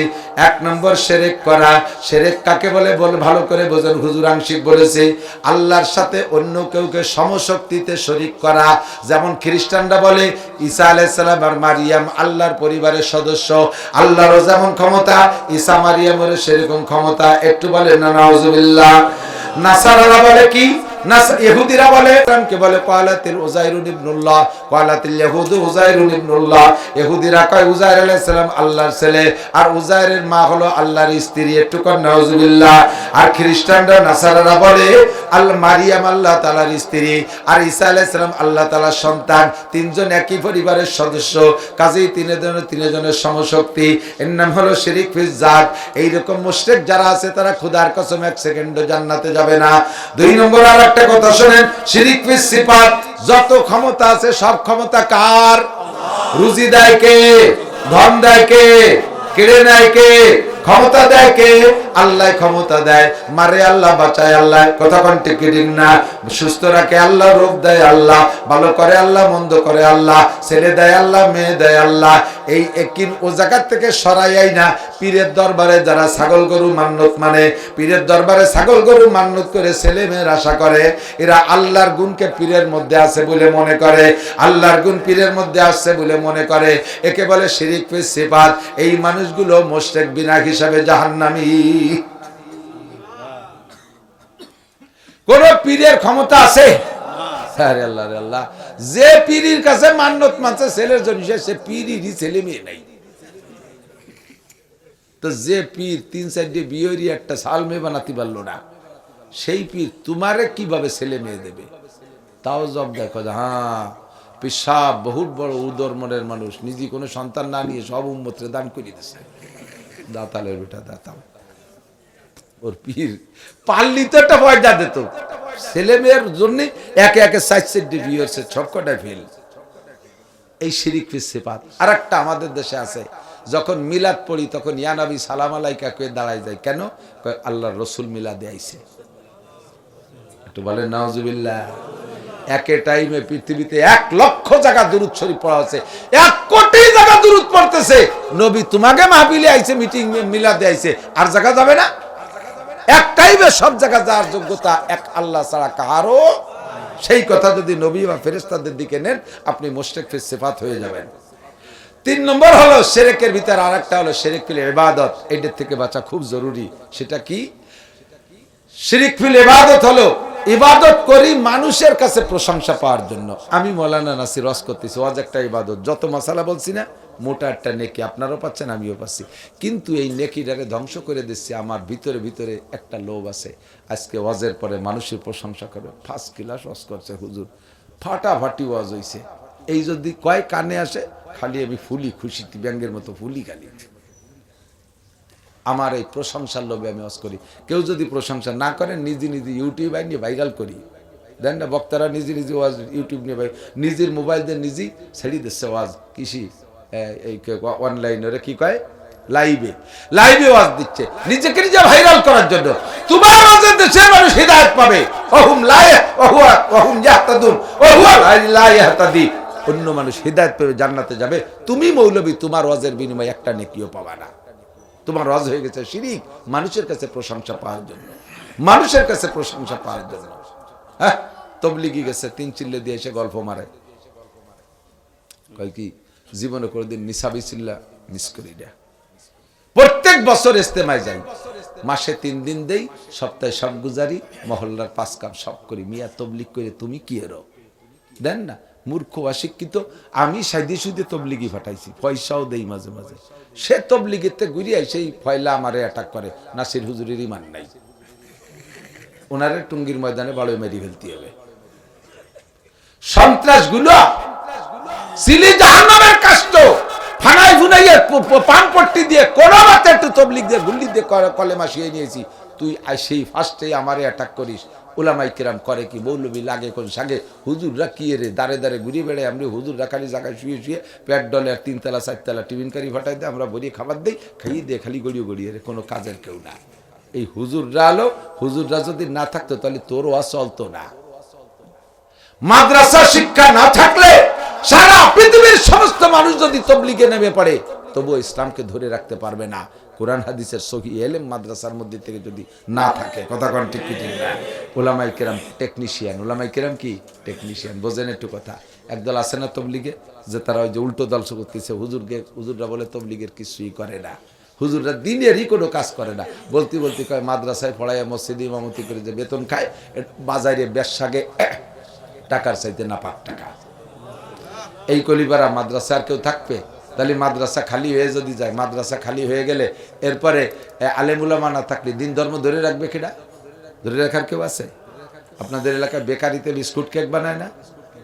1 নম্বর শিরক করা। শিরক কাকে বলে ভালো করে বোঝেন, হুজুর আংশিক বলেছে আল্লাহর সাথে অন্য কেউকে সমশক্তিতে শরীক করা। যেমন খ্রিস্টানরা বলে ঈসা আলাইহিস সালাম আর মারিয়াম আল্লাহর পরিবারের সদস্য, আল্লাহরও যেমন ক্ষমতা ঈসা মারিয়ামেরও সেরকম ক্ষমতা। একটু বলে না নাউজুবিল্লাহ। নাসারারা বলে কি, ইহুদিরা বলে কে বলে ক্বালাতিল উযাইরুন ইবনুল্লাহ, ক্বালাতিল ইয়াহুদু উযাইরুন ইবনুল্লাহ। ইহুদিরা কয় উযাইর আলাইহিস সালাম আল্লাহর ছেলে, আর উযাইরের মা হলো আল্লাহর স্ত্রী। একটু কর নাউজুবিল্লাহ। আর খ্রিস্টানরা নাসারারা বলে মারিয়াম আল্লাহ তাআলার স্ত্রী আর ঈসা আলাইহিস সালাম আল্লাহ তাআলার সন্তান, তিনজন একই পরিবারের সদস্য, কাজেই তিনজনের সমশক্তি। এর নাম হলো শিরক ফিজ জাত। এইরকম মুশরিক যারা আছে তারা খোদার কসম 1 সেকেন্ডও জান্নাতে যাবে না। 2 নম্বর আর একটা কথা শুনেন, শিরক ফিজ সিফাত। যত ক্ষমতা আছে সব ক্ষমতা কার? রুজি দেয় কে? ধন দেয় কে? কেড়ে নেয় কে? ক্ষমতা দেয় কে? আল্লাহ ক্ষমতা দেয়। মারে আল্লাহ, বাঁচায় আল্লাহ। কথা কোন ঠিক না? সুস্থ রাখে আল্লাহ, রোগ দেয় আল্লাহ, ভালো করে আল্লাহ, মন্দ করে আল্লাহ, ছেলে দেয় আল্লাহ, মেয়ে দেয় আল্লাহ। এই একই ও জায়গার থেকে সরাইয়াই না পীরের দরবারে যারা ছাগল গরু মান্নত মানে, পীরের দরবারে ছাগল গরু মান্নত করে ছেলে মেয়ের আশা করে, এরা আল্লাহর গুণকে পীরের মধ্যে আছে বলে মনে করে, আল্লাহর গুণ পীরের মধ্যে আসছে বলে মনে করে। একে বলে শিরক ফিজ সিফাত। এই মানুষগুলো মুশরিক বিনা হিসাবে জাহান্নামী। কোন পীরের ক্ষমতা আছে? আরে আল্লাহ রে আল্লাহ, যে পীরের কাছে মান্নত মানছে ছেলের জন্য, সে পীরেরই ছেলে মেয়ে নাই। তো যে পীর 3-4 বিয়েরই একটা সাল মেয়ে বানাতে পারলো না, সেই পীর তোমারে কিভাবে ছেলে মেয়ে দেবে? তাও জব দেখো, হ্যাঁ পিসাব বহুত বড় উদর মনের মানুষ, নিজে কোনো সন্তান না নিয়ে সব উম্মতরে দান করে দিচ্ছে। দাতালের বেটা দাতাল, ওর পীর পাল্লি তো একটা পয়সা দিত ছেলে মেয়ের জন্য, একে একে 4-4 বিয়ে হচ্ছে, সবকটাই ফেল। এই শিরক ফিজ সিফাত। আর একটা আমাদের দেশে আছে, যখন মিলাদ পড়ি তখন ইয়া নবী সালাম আলাইকা কয়ে দাঁড়ায় যায়। কেন? আল্লাহর রসুল মিলাদে আইছে। একটু বলেন নাউজুবিল্লাহ। একে টাইমে পৃথিবীতে 1 লক্ষ জায়গা দুরূদ শরীফ পড়া আছে, 1 কোটি জায়গা দুরূদ পড়তেছে। নবী তোমাকে মাহফিলে আইছে, মিটিং মিলাদে আইছে, আর জায়গা যাবে না? এক টাইমে সব জায়গা যাওয়ার যোগ্যতা এক আল্লাহ ছাড়া কারো। সেই কথা যদি নবী বা ফেরেশতাদের দিকে নেন, আপনি মুশরিক ফিজ সিফাত হয়ে যাবেন। 3 নম্বর হলো শিরকের ভিতর আরেকটা হলো শিরক ফিল ইবাদত। এটার থেকে বাঁচা খুব জরুরি। সেটা কি? শিরক ফিল ইবাদত হলো ইবাদত করি মানুষের কাছে প্রশংসা পাওয়ার জন্য। আমি মৌলানা নাসির ওয়াজ করতেছি, ওয়াজ একটা ইবাদত। যত মাসালা বলছি না, মোটা একটা নেকি, আপনারাও পাচ্ছেন আমিও পাচ্ছি। কিন্তু এই নেকিটাকে ধ্বংস করে দিচ্ছি। আমার ভিতরে ভিতরে একটা লোভ আছে, আজকে ওয়াজের পরে মানুষের প্রশংসা করে, 1st ক্লাস ওয়াজ করছে হুজুর, ফাটাফাটি ওয়াজ হইছে। এই যদি কয় কানে আসে, খালি আমি ফুলি, খুশি ব্যাঙ্গের মতো ফুলি খালি। আমার এই প্রশংসার লোভে আমি ওয়াজ করি। কেউ যদি প্রশংসা না করেন, নিজে নিজে ইউটিউব নিয়ে ভাইরাল করি। দেন না, বক্তারা নিজে নিজে ওয়াজ ইউটিউব নিয়ে নিজের মোবাইল দিয়ে নিজেই ছেড়ে দিচ্ছে ওয়াজ। কৃষি এই অনলাইনে কি কয়, লাইভে ওয়াজ দিচ্ছে, নিজেকে নিজে ভাইরাল করার জন্য। তোমার ওয়াজে দেশের মানুষ হিদায়াত পাবে। অন্য মানুষ হিদায়াত পেয়ে জান্নাতে যাবে, তুমি মৌলবী তোমার ওয়াজের বিনিময়ে একটা নেকিও পাবা না। তোমার ওয়াজ হয়ে গেছে শিরক, মানুষের কাছে প্রশংসা পাওয়ার জন্য, মানুষের কাছে প্রশংসা পাওয়ার জন্য। হ্যাঁ, তবলিগি গেছে, 3 চিল্লে দিয়ে এসে গল্প মারে, কয় কি জীবনে কোনোদিন নিসাবি চিল্লা মিস করি না। প্রত্যেক বছর ইস্তেমায় যাই, মাসে 3 দিন দেই, সপ্তাহে সব গুজারি, মহল্লার 5 কাপ সব করি। মিয়া তবলিগ করে তুমি কি এরো দেন না? মূর্খ অশিক্ষিত। আমি সাইদি সুদে তবলিগি ফাটাইছি, পয়সাও দেই মাঝে মাঝে। সে তবলিগিতে ঘুরিয়াই সেই ফয়লা আমারে অ্যাটাক করে। নাসির হুজুরের ইমান নাই, ওনারে টুঙ্গির ময়দানে বাড়ি মেরি ফেলতে হবে। সন্ত্রাসগুলো সিলি জাহান্নামের কাষ্ট, ফানাই ফুনাইয়ে পানপট্টি দিয়ে কোন মতে একটু তবলিগ দিয়ে গুল্লি দিয়ে কলেমা শিয়ে নিয়েছি। তুই সেই ফার্স্টে আমারে অ্যাটাক করিস। উলামাই কিরাম করে কি, মৌলবি লাগে কোন সাগে, হুজুররা কি রে দাঁড়ে দাঁড়ে ঘুরিয়ে বেড়ায়। আমরা হুজুররা খালি জায়গায় শুয়ে শুয়ে পেট ডলে, আর 3 তলা 4 তলা টিফিন কারি ফাটাই দেয়, আমরা ভরিয়ে খাবার দিই, খাইয়ে দিয়ে খালি গড়িয়ে রে, কোনো কাজের কেউ না। এই হুজুররা আলো, হুজুররা যদি না থাকতো তাহলে তোর ওয়াজ চলতো না। মাদ্রাসা শিক্ষা না থাকলে সারা পৃথিবীর সমস্ত মানুষ যদি তবলিগে নেমে পড়ে, তবুও ইসলামকে ধরে রাখতে পারবে না কোরআন হাদিসের সহি এলেম মাদ্রাসার মধ্যে থেকে যদি না থাকে। কথা কোন ঠিক কি ঠিক না? ওলামাই কেরাম টেকনিশিয়ান, ওলামাই কেরাম কি টেকনিশিয়ান, বোঝেন একটু কথা। একদল আছে না তবলিগে, যে তারা ওই যে উল্টো দল করতেছে, হুজুররা বলে তবলিগের কিছুই করে না, হুজুররা দিনেরই কোনো কাজ করে না। বলতে বলতে কয় মাদ্রাসায় পড়ায় মসজিদে ইমামতি করে যে বেতন খায়, বাজারে ব্যবসাগে টাকার চাইতে না পাক টাকা। এই কলিবারা মাদ্রাসা আর কেউ থাকবে? তাহলে মাদ্রাসা খালি হয়ে যদি যায়, মাদ্রাসা খালি হয়ে গেলে এরপরে আলেমুলামা না থাকলে দিন ধর্ম ধরে রাখবে কিনা? ধরে রাখার কেউ আছে? আপনাদের এলাকায় বেকারিতে বিস্কুট কেক বানায় না?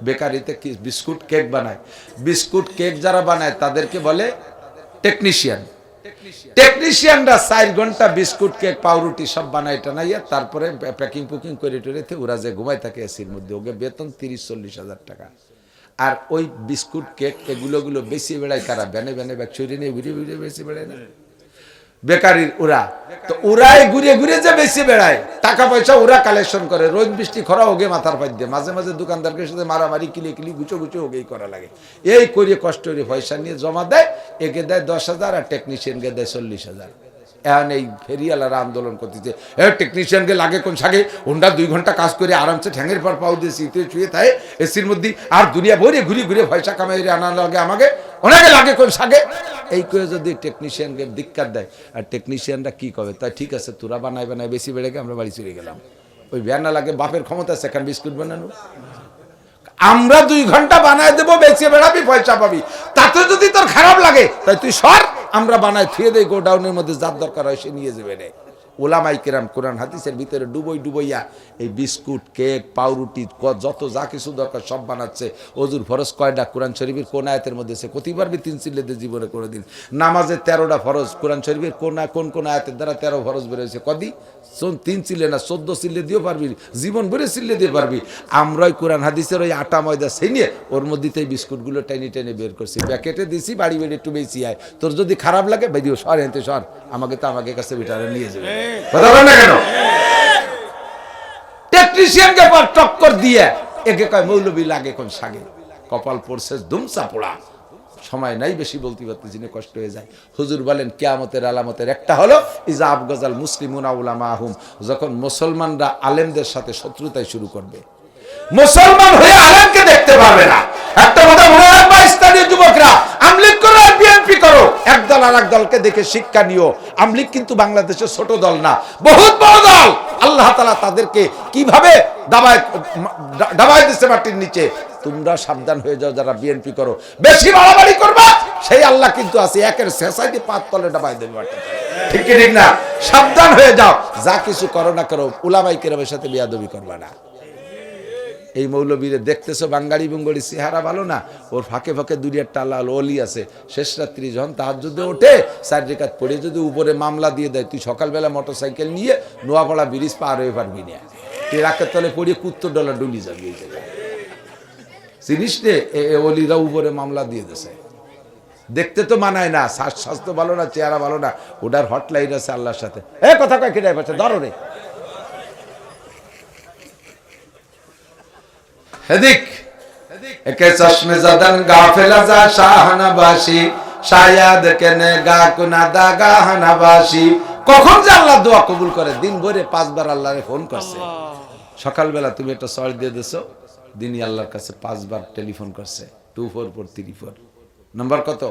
বেকারিতে কি বিস্কুট কেক বানায়? বিস্কুট কেক যারা বানায় তাদেরকে বলে টেকনিশিয়ান। টেকনিশিয়ানরা 4 ঘন্টা বিস্কুট কেক পাউরুটি সব বানায় টানাইয়া তারপরে প্যাকিং পুকিং করে টরেতে ওরা যে ঘুমাই থাকে এসির মধ্যে, ওকে বেতন 30-40 হাজার টাকা। আর ওই বিস্কুট কেক এগুলো বেশি বেড়ায় কারা? ব্যানে ব্যানে ব্যাগ চুরি নিয়ে ঘুরে ঘুরে বেশি বেড়ায় না বেকারির ওরা? তো ওরাই ঘুরে ঘুরে যে বেশি বেড়ায়, টাকা পয়সা ওরা কালেকশন করে, রোদ বৃষ্টি খরা ওগে মাথার পাই দিয়ে, মাঝে মাঝে দোকানদারকে সাথে মারামারি কিলি গুছো ওগেই করা লাগে। এই করিয়ে কষ্ট করে পয়সা নিয়ে জমা দেয়, একে দেয় 10,000 আর টেকনিশিয়ানকে দেয় 40,000। এখন এই ফেরিওয়ালারা আন্দোলন করতেছে, টেকনিশিয়ানকে লাগে কোন সাগে, ওনরা 2 ঘন্টা কাজ করে আরামসে ঠ্যাঙের পর পাও দিয়ে শীতে ছুঁয়ে থাকে এসির মধ্যে, আর দুনিয়া ভরে ঘুরে ঘুরে পয়সা কামাই আনা লাগে আমাকে, ওনাকে লাগে কোন সাগে। এই করে যদি টেকনিশিয়ানকে ধিক্কার দেয়, আর টেকনিশিয়ানরা কি করবে? তাই ঠিক আছে তোরা বানাই বেশি বেড়ে গিয়ে আমরা বাড়ি চলে গেলাম। ওই ব্যানা লাগে বাপের ক্ষমতা আছে এখন বিস্কুট বানানো, আমরা 2 ঘন্টা বানায় দেবো, বেশি বেড়াবি পয়সা পাবি, তাতে যদি তোর খারাপ লাগে তাই তুই সর, আমরা বানায় থুয়ে দেই গোডাউনের মধ্যে, যার দরকার হয় সে নিয়ে যাবে রে। ওলামাই কেরাম কোরআন হাদিসের ভিতরে ডুবইয়া এই বিস্কুট কেক পাউরুটি যত যা কিছু দরকার সব বানাচ্ছে। অজুর ফরজ কয়টা? কোরআন শরীফের কোন আয়াতের মধ্যে সে কতি পারবি 3 চিল্লেতে জীবনে করে দিন। নামাজে 13টা ফরজ, কোরআন শরীফের কোন আয়াতের দ্বারা 13 ফরজ বেরোয়েছে? কদি 3 চিল্লে না 14 চিল্লে দিয়েও পারবি, জীবন ভরে চিল্লে দিয়ে পারবি। আমরাই কোরআন হাদিসের ওই আটা ময়দা সেই নিয়ে ওর মধ্যে এই বিস্কুটগুলো টেনে টেনে বের করছি, প্যাকেটে দিছি, বাড়ি বেড়ে একটু বেশি আয়, তোর যদি খারাপ লাগে বেরিয়ে সর এনতে সর, আমাকে কাছে বিটারে নিয়ে যাবে। কথা বল না কেন? টেকনিশিয়ানকে পর টক্কর দিয়ে একে কয় মৌলবি লাগে কোন সাগে, কপাল পড়ছে ধুমসা পোড়া। সময় নাই বেশি বলতে পারতেছি না, কষ্ট হয়ে যায়। হুজুর বলেন কিয়ামতের আলামতের একটা হলো ইজা আবগাজাল মুসলিমুনা উলামাহুম, যখন মুসলমানরা আলেমদের সাথে শত্রুতায় শুরু করবে, মুসলমান হয়ে আলেমকে দেখতে পারবে না। একটা কথা মনে রাখবা স্থানীয় যুবকরা, আমলিগ করো আর বিএনপি করো, এক দল আর এক দলকে দেখে শিক্ষা নিও। আমলিগ কিন্তু বাংলাদেশের ছোট দল না, বহুত বড় দল। আল্লাহ তাআলা তাদেরকে কিভাবে দাবায় দিচ্ছে মাটির নিচে। তোমরা সাবধান হয়ে যাও যারা বিএনপি করো, বেশি বাড়াবাড়ি করবা সেই আল্লাহ কিন্তু আছে, একের শেষাইতে 5 তলে দাবায় দেবে মাটি। ঠিক কি ঠিক না? সাবধান হয়ে যাও, যা কিছু করো না করো উলামায়ে কেরামের সাথে বেয়াদবি করবা না। এই মৌলবীরে দেখতেছো বাঙ্গাড়ি বুঙ্গড়ি চেহারা ভালো না, ওর ফাঁকে ফাঁকে দুনিয়ার টালা অলি আছে। শেষ রাত্রি যখন তাহাজ্জুদে ওঠে 4 রাকাত পড়ে যদি উপরে মামলা দিয়ে দেয়, তুই সকালবেলা মোটরসাইকেল নিয়ে নোয়াপাড়া ব্রিজ পার হয়ে পারবি না, তুই রাকের তলে পড়ে $70 ডুলি যাবি। এই জায়গায় জিনিস রে অলিরা উপরে মামলা দিয়ে দিয়েছে। দেখতে তো মানায় না, স্বাস্থ্য ভালো না, চেহারা ভালো না, ওটার হটলাইন আছে আল্লাহর সাথে। কথা কয় কেটে পাচ্ছে, ধরো রে হেদিক একে চশমে জাদান গাফেলা যা শাহনাবাসী শায়াদ কেনে গা কুনাদা গাহনাবাসী। কখন যে আল্লাহ দোয়া কবুল করে? দিন ভরে 5 বার আল্লাহরে ফোন করছে। সকালবেলা তুমি একটা সর দিয়ে দিছো, দিনই আল্লাহর কাছে 5 বার টেলিফোন করছে। 24434 নাম্বার কত?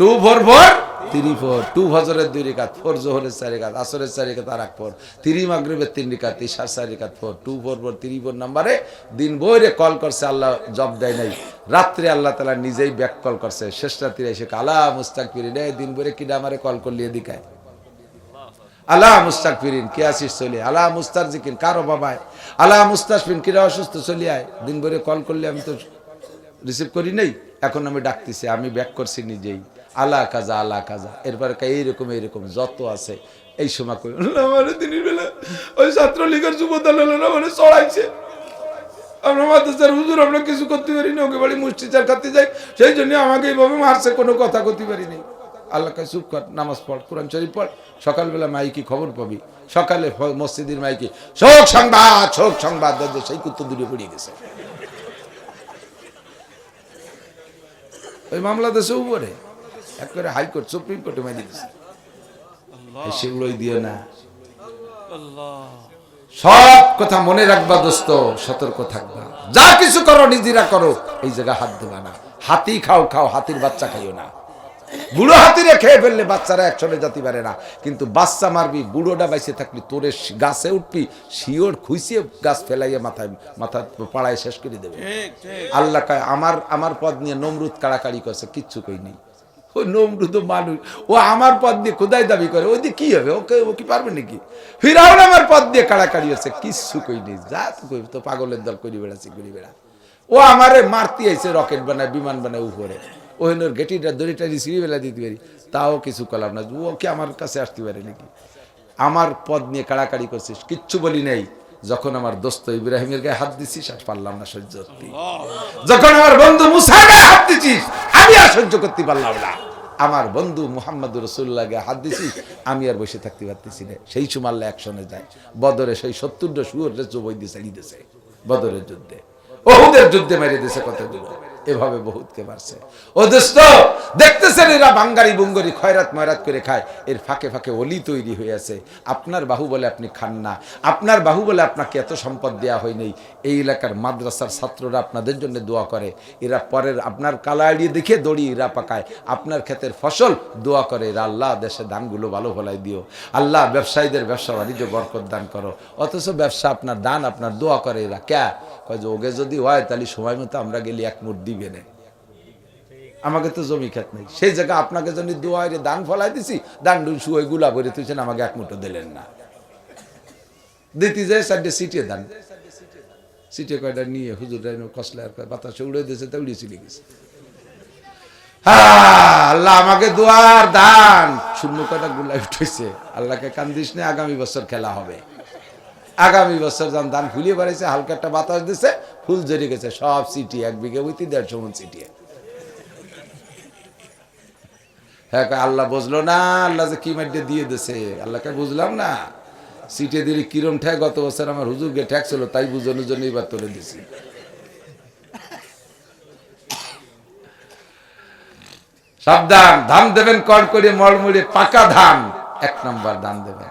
24434। 2 ফজরের 2 রাকাত, 4 যোহরের 4 রাকাত, আসরের 4 রাকাত আর 1 3 মাগরিবের 3 রাকাত, ইশার 4 রাকাত 24434 নম্বরে দিন ভরে কল করছে, আল্লাহ জব দেয় নাই। রাত্রে আল্লাহ তাআলা নিজেই ব্যাক কল করছে। শেষ রাত্রে এসে আলা মুস্তাগফিরিন, দিন ভরে কিডা আমারে কল করলি এদিকে আলা মুস্তাগফিরিন, কে আসিস চলে আলা মুস্তারজিকিন, কারো বাবায় আলা মুস্তাশফিন, কিরা অসুস্থ চলে আয়। দিন ভরে কল করলে আমি তো রিসিভ করি নাই, এখন আমি ডাকতেছি, আমি ব্যাক করছি নিজেই আলা কাজা আলা কাজা। এরপরে এইরকম যত আছে এই সময় কই আমার দিনের বেলা ওই ছাত্রলীগের যুব দলের মানে চড়াইছে, আমরা মাদ্রাসার হুজুর আমরা কিছু করতে পারি না, ওকে বাড়ি মুষ্টি চার খাতে যাই, সেই জন্য আমাকে এইভাবে মারছে, কোনো কথা করতে পারি নাই। আল্লাহ কাছে চুপ কর, নামাজ পড়, কোরআন শরীফ পড়। সকালবেলা মাইকি খবর পাবি, সকালে মসজিদের মাইকি শোক সংবাদ সেই কুত্তো দূরে পড়িয়ে গেছে। ওই মামলা দেশে উপরে এক করে হাইকোর্ট সুপ্রিম কোর্টে মারি দিচ্ছে। সেগুলোই দিও না। সব কথা মনে রাখবা দোস্ত, সতর্ক থাকবা, যা কিছু করো নিজেরা করো, এই জায়গায় হাত দেবা না। হাতি খাও, হাতির বাচ্চা খাইও না। বুড়ো হাতিরে খেয়ে ফেললে বাচ্চারা একসঙ্গে যেতে পারে না, কিন্তু বাচ্চা মারবি, বুড়োটা বাইসে থাকলি তোরে গাছে উঠবি, শিওর খুইসিয়ে গাছ ফেলাইয়া মাথা পাড়ায় শেষ করে দেবে। আল্লাহ কয় আমার পদ নিয়ে নমরুদ কাড়াকাড়ি করছে, কিচ্ছু কই নেই। ওই নমরুদ মানুষ, ও আমার পদ দিয়ে খোদাই দাবি করে, ওই দিয়ে কি হবে? ও কি পারবে নাকি? ফিরাউন আমার পদ দিয়ে কাড়াকাড়ি হচ্ছে, কিচ্ছু কই নেই। যা তো কই, তো পাগলের দল করি বেড়া। ও আমারে মারতে আইছে, রকেট বানায়, বিমান বানায় উপরে, ওহেনোর গেটিটা দড়িটা রিসিভি বেলা দিতে পারি, তাও কিছু করলাম না। ও কি আমার কাছে আসতে পারে নাকি? আমার পদ নিয়ে কাড়াকাড়ি করছিস, কিচ্ছু বলি নাই। যখন আমার দোস্ত ইব্রাহিমের গায়ে হাত দিছিস, আর পারলাম না সহ্য করতে। যখন আমার বন্ধু মুসার গায়ে হাত দিছিস, আমি আর সহ্য করতে পারলাম না। আমার বন্ধু মুহাম্মদুর রাসূলুল্লাহ গায়ে হাত দিছিস, আমি আর বসে থাকতে পারতেছি না। সেই সুমাল্লা অ্যাকশনে যায়। বদরে সেই 70টা শুয়োরে জবই দিয়ে চালিয়ে দিয়েছে বদরের যুদ্ধে, ওহুদের যুদ্ধে মেরে দিয়েছে কতগুলো। এভাবে বহুতকে মারছে। ও দোস্ত, দেখতেছেন এরা বাঙ্গারি বুঙ্গারি খয়রাত ময়রাত করে খায়, এর ফাঁকে ফাঁকে অলি তৈরি হয়ে আছে। আপনার বাহু বলে আপনি খান না, আপনার বাহু বলে আপনাকে এত সম্পদ দেওয়া হয় নাই। এই এলাকার মাদ্রাসার ছাত্ররা আপনাদের জন্য দোয়া করে, এরা পরের আপনার কালাড়িয়ে দেখে দড়ি এরা পাকায়, আপনার ক্ষেতের ফসল দোয়া করে এরা, আল্লাহ দেশে ধানগুলো ভালো ফলাই দিও, আল্লাহ ব্যবসায়ীদের ব্যবসা বাণিজ্য বরকত দান করো। অথচ ব্যবসা আপনার দান আপনার দোয়া করে এরা। ক্যা কয় যে ওগে যদি হয় তাহলে সময় মতো আমরা গেলে এক মুঠ দিবে না, আমাকে তো জমি খেত নেই। সেই জায়গায় আপনাকে যদি দোয়ায় দান ফলাই দিছি, দান শুয়ে গুলা ভরে তুইছেন, আমাকে এক মুঠো দিলেন না। দিতে যায় সাইডে সিটে দান, সিটে কয়টা নিয়ে হুজুর কসলার বাতাসে উড়ে দিয়েছে, তা উড়ে চলে গেছে। আল্লাহ আমাকে দোয়ার দান শূন্য কয়টা গুলা উঠেছে। আল্লাহকে কান্দিস না, আগামী বছর খেলা হবে। আগামী বছর যখন দান ফুলিয়ে বাড়িছে, হালকা একটা বাতাস দিছে, ফুল জড়িয়ে গেছে, সব সিটি 1 বিঘে হইতে 150 মণ সিটিয়ে। হ্যাঁ, আল্লাহ বুঝলো না, আল্লাহ যে কি মাইডে দিয়ে দিছে, আল্লাহকে বুঝলাম না। সিটে দিলে কিরম ঠেক, গত বছর আমার হুজুরকে ঠেক ছিল, তাই বুঝানোর জন্য এবার তুলে দিছি। সাবধান, ধান দেবেন কর করে মড়মড়ে, পাকা ধান 1 নম্বর ধান দেবেন।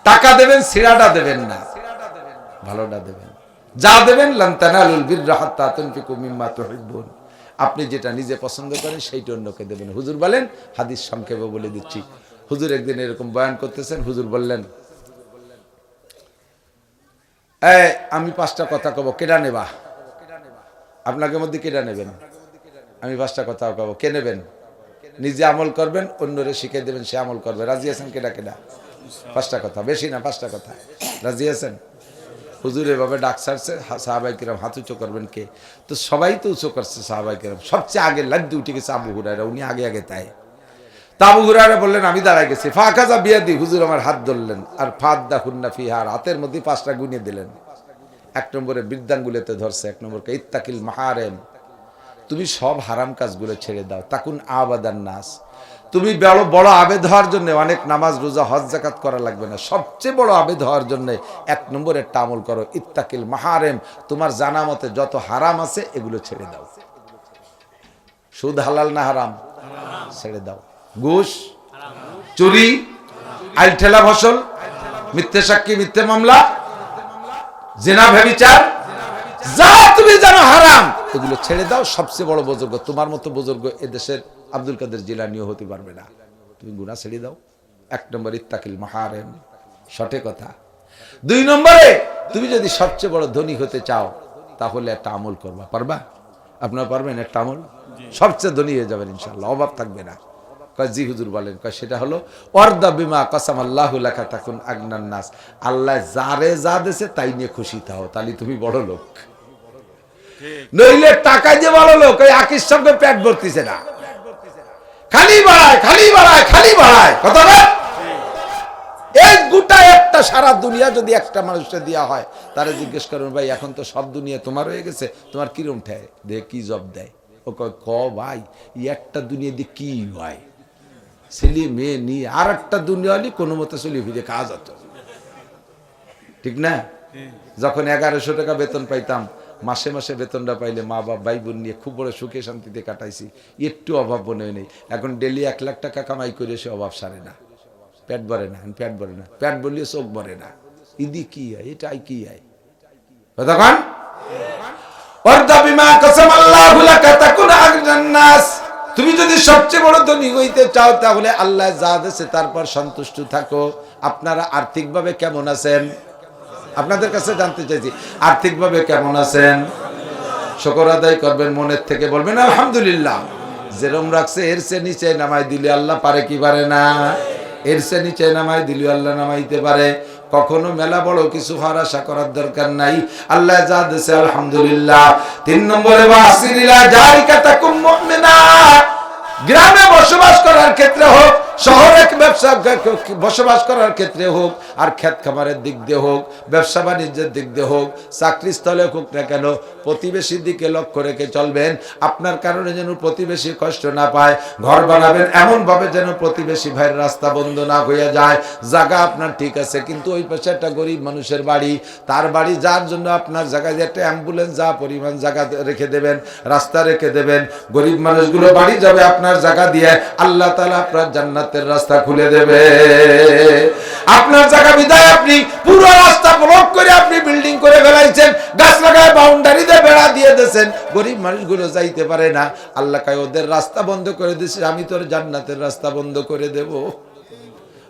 টাকা দেবেন, সিরাটা দেবেন না, ভালোটা দেবেন। যা দেবেন লান তানালুল বিররা হাত্তা তুনফিকু মিম্মা তুহিব্বুন, আপনি যেটা নিজে পছন্দ করেন সেইটা অন্যকে দেবেন। হুজুর বলেন, হাদিস সংক্ষেপে বলে দিচ্ছি। হুজুর একদিন এরকম বয়ান করতেছেন, হুজুর বললেন, আমি 5টা কথা কব, কেডা নেবা? আপনাকে মধ্যে কেডা নেবেন? আমি 5টা কথা কব, কে নেবেন? নিজে আমল করবেন, অন্যরে শিখিয়ে দেবেন, সে আমল করবে। রাজি আছেন? কেডা কেডা? 5টা কথা, বেশি না, 5টা কথা। রাজি আছেন? হুজুর এভাবে ডাক ছাড়ছে, সাহাবায়ে কিরাম হাত উঁচু করবেন। কে? তো সবাই তো উঁচু করছে সাহাবায়ে কিরাম। সবচেয়ে আগে লাদ্দু উঠে গেছে আবু হুরায়রা, উনি আগে তাই। তা আবু হুরায়রা বললেন, আমি দাঁড়ায় গেছি। ফাকাজা বিয়াদি, হুজুর আমার হাত ধরলেন, আর ফাদ্দা হুন্না ফিহার, হাতের মধ্যে 5টা গুনিয়ে দিলেন। 1 নম্বরে বৃদ্ধাঙ্গুলেতে ধরছে, 1 নম্বরকে ইত্তাকিল মাহারেম, তুমি সব হারাম কাজগুলো ছেড়ে দাও। তাকুন আবাদান নাস, তুমি বড় আবেদ হওয়ার জন্য অনেক নামাজ রোজা হজ যাকাত করা লাগবে না। সবচেয়ে বড় আবেদ হওয়ার জন্য 1 নম্বরের আমল করো, ইত্তাকিল মাহারেম, তোমার জানা মতে যত হারাম আছে এগুলো ছেড়ে দাও। সুদ হালাল না হারাম? ছেড়ে দাও। ঘুষ, চুরি, আইলঠেলা ফসল, মিথ্যে সাক্ষী, মিথ্যে মামলা, জিনা, ব্যভিচার, যা তুমি জানো হারাম, এগুলো ছেড়ে দাও। সবচেয়ে বড় বুজুর্গ, তোমার মতো বুজুর্গ এদেশের আব্দুল কাদের জিলানীও হতে পারবে না। তুমি গুনাহ ছেড়ে দাও। 1 নম্বর ইত্তাকিল মাহারেম, সঠিক কথা। 2 নম্বরে, তুমি যদি সবচেয়ে বড় ধনী হতে চাও তাহলে একটা আমল করবা। পারবা? আপনারা পারবেন? একটা আমল সবচেয়ে ধনী হয়ে যাবেন ইনশাআল্লাহ, অভাব থাকবে না। কয় জি হুজুর বলেন। কয় সেটা হলো ওয়ারদা বিমা কাসামাল্লাহু লাকা তাকুন আগনান নাস, আল্লাহ যারে যা দেছে তাই নিয়ে খুশি থাও, তাহলে তুমি বড় লোক। নইলে টাকা দিয়ে বড় লোক, ওই আকিস সঙ্গে পেট ভরতিছে না, খালি বাড়ায় কথা না। এই গোটা একটা সারা দুনিয়া যদি একটা মানুষকে দেওয়া হয়, তারা জিজ্ঞেস করেন, ভাই এখন তো সব দুনিয়া তোমার হয়ে গেছে, তোমার কিরম ঠায় দেখ, কি জব দেয়? ও কয়, ভাই একটা দুনিয়া দিয়ে কি হয়? ছেলে মেয়ে নিয়ে আর একটা দুনিয়া হলে কোনো মতে চলে ফিরে কাজ হতো, ঠিক না? যখন 1100 টাকা বেতন পাইতাম, মাসে মাসে বেতনটা পাইলে মা বাপ ভাই বোন নিয়ে খুব বড় সুখে শান্তিতে কাটাইছি, একটু অভাব মনে নেই। এখন ডেলি 1 লাখ টাকা কামাই করে সে অভাব সারে না, পেট ভরে না, পেট ভরে না, পেট বললে চোখ ভরে না। ইদি কি হয়, এটাই কি হয় তখন তুমি যদি সবচেয়ে বড় ধনী হইতে চাও তাহলে আল্লাহ যা দিয়েছে তারপর সন্তুষ্ট থাকো। আপনারা আর্থিকভাবে কেমন আছেন? আপনাদের কাছে জানতে চাইছি, আর্থিকভাবে কেমন আছেন? শুকর আদায় করবেন, মনের থেকে বলবেন আলহামদুলিল্লাহ। যেরম রাখছে এর চেয়ে নিচে নামাই দিলে আল্লাহ পারে কি পারে না? এর চেয়ে নিচে নামাই দিলে আল্লাহ নামাইতে পারে। কখনো মেলা বড় কিছু হওয়ার আশা করার দরকার নাই, আল্লাহ যা দিয়েছে আলহামদুলিল্লাহ। 3 নম্বরে ওয়াসিলিলা জারিকাতাকুম মুমিনা, গ্রামে বসবাস করার ক্ষেত্রে হোক, শহরে ব্যবসা বসবাস করার ক্ষেত্রে হোক, আর ক্ষেত খামারের দিক দিয়ে হোক, ব্যবসা বাণিজ্যের দিক দিয়ে হোক, চাকরি স্থলে হোক না কেন, প্রতিবেশীর দিকে লক্ষ্য রেখে চলবেন। আপনার কারণে যেন প্রতিবেশী কষ্ট না পায়। ঘর বানাবেন এমন ভাবে যেন প্রতিবেশী ভাইয়ের রাস্তা বন্ধ না হয়ে যায়। জায়গা আপনার ঠিক আছে, কিন্তু ওই পাশে একটা গরিব মানুষের বাড়ি, তার বাড়ি যার জন্য আপনার জায়গায় যে একটা অ্যাম্বুলেন্স যা পরিমাণ জায়গা রেখে দেবেন, রাস্তা রেখে দেবেন, গরিব মানুষগুলো বাড়ি যাবে আপনার জায়গা দিয়ে, আল্লাহ তাআলা আপনার জান্নাতের রাস্তা খুলে দেবে। আপনার জায়গা বিদায় আপনি পুরো রাস্তা ব্লক করে আপনি বিল্ডিং করে ফেলাইছেন, গাছ লাগায় বাউন্ডারি দিয়ে বেড়া দিয়ে দিয়েছেন, গরিব মানুষগুলো যাইতে পারে না। আল্লাহ কয় ওদের রাস্তা বন্ধ করে দিয়েছে, আমি তোর জান্নাতের রাস্তা বন্ধ করে দেব।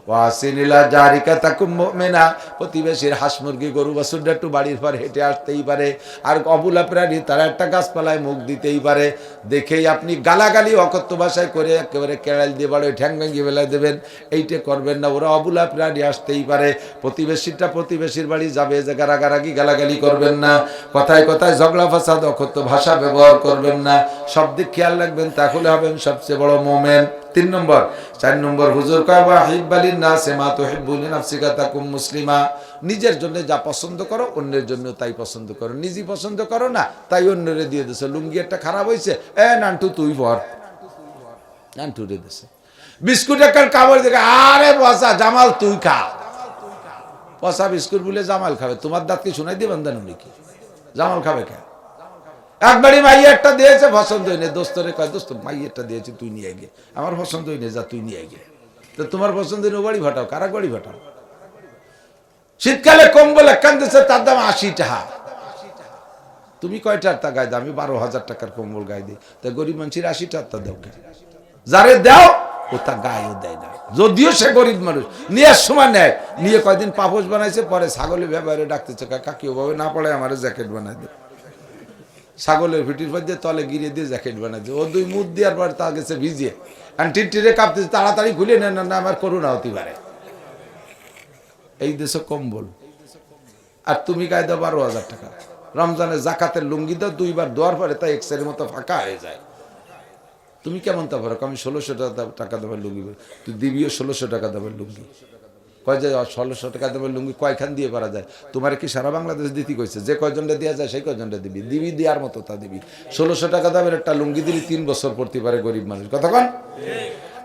ওয়াসিলিলা জারিকাতাকুম মুমিনা, প্রতিবেশীর হাঁস মুরগি গরু বাছুরটা একটু বাড়ির পর হেঁটে আসতেই পারে, আর অবুলা প্রাণী তারা একটা গাছপালায় মুখ দিতেই পারে। দেখেই আপনি গালাগালি অকথ্য ভাষায় করে একেবারে কেড়াল দিয়ে বাড়ি ঠ্যাং ভেঙে ফেলে দেবেন, এইটা করবেন না। ওরা অবুলা প্রাণী আসতেই পারে, প্রতিবেশীটা প্রতিবেশীর বাড়ি যাবে, যে গারাগারাগি গালাগালি করবেন না, কথায় কথায় ঝগড়া ফাসাদ অকথ্য ভাষা ব্যবহার করবেন না। সব দিক খেয়াল রাখবেন, তাহলে হবেন সবচেয়ে বড় মোমেন। 3 নম্বর। 4 নম্বর, হুজুর কয় ওয়াহিব্বালিন নাসি মা তুহিব্বু লিনাফসিকা তাকুম মুসলিমা, নিজের জন্য যা পছন্দ করো অন্যের জন্য তাই পছন্দ করো। নিজে পছন্দ করো না তাই অন্যরে দিয়ে দিছো। লুঙ্গি একটা খারাপ হয়েছে, নান্টু তুই পর, নান্টু রে দিছে। বিস্কুট একটা কাপড় দেখে, আরে পচা জামাল তুই খা। পচা বিস্কুট বলে জামাল খাবে? তোমার দাঁত কি শোনাই দিবেন দেন নাকি? জামাল খাবে কে? একবারই মাইয়া একটা দিয়েছে, পছন্দ হয়নি, দোস্তরে কয় দোস্ত মাইয়া একটা দিয়েছে তুই নিয়ে গিয়ে, আমার পছন্দ হয়নি, যা তুই নিয়ে গিয়ে। তো তোমার পছন্দ হয়নি, বাড়ি ভাটাও, কারা বাড়ি ভাটাও। শীতকালে কম্বল একখান দিচ্ছে, তার দাম 80 টাকা। তুমি কয়টার তা গায়ে দাও? আমি 12,000 টাকার কম্বল গায়ে দিই। তা গরিব মানুষের 80 টাকা দাও, যারে দাও ও তা গায়েও দেয় না, যদিও সে গরিব মানুষ। নিয়ে সময় নেয়, নিয়ে কয়দিন পাপোশ বানাইছে, পরে ছাগলের ব্যাপারে ডাকতেছে, কাকি ওভাবে না পড়ে আমার জ্যাকেট বানাই দে। ছাগলের ভিটির পর দিয়ে তলে গিরিয়ে দিয়ে জ্যাকেট বানাইছে। ও 2 মুখ দেওয়ার পর তা গেছে ভিজিয়ে, আর টিটটিরে কাঁপতেছে, তাড়াতাড়ি খুলে নেন না আমার করোনা হতে পারে। এই দেশে কম্বল, আর তুমি গায়ে দাও 12,000 টাকা। রমজানে জাকাতের লুঙ্গি দাও, 2 বার দেওয়ার পরে তাই এক্সের মতো ফাঁকা হয়ে যায়। তুমি কেমন তা পারো? আমি 1600 টাকা দেবার লুঙ্গি, তুই দিবিও 1600 টাকা দেবার লুঙ্গি। কয় যে 1600 টাকা দেবার লুঙ্গি কয়খান দিয়ে পারা যায়? তোমার কি সারা বাংলাদেশ দিতে কইছে? যে কয়জনটা দেওয়া যায় সেই কয়জনটা দিবি, দিবি দেওয়ার মতো তা দিবি। 1600 টাকা দামের একটা লুঙ্গি দিলি 3 বছর পড়তে পারে গরিব মানুষ, কতক্ষণ?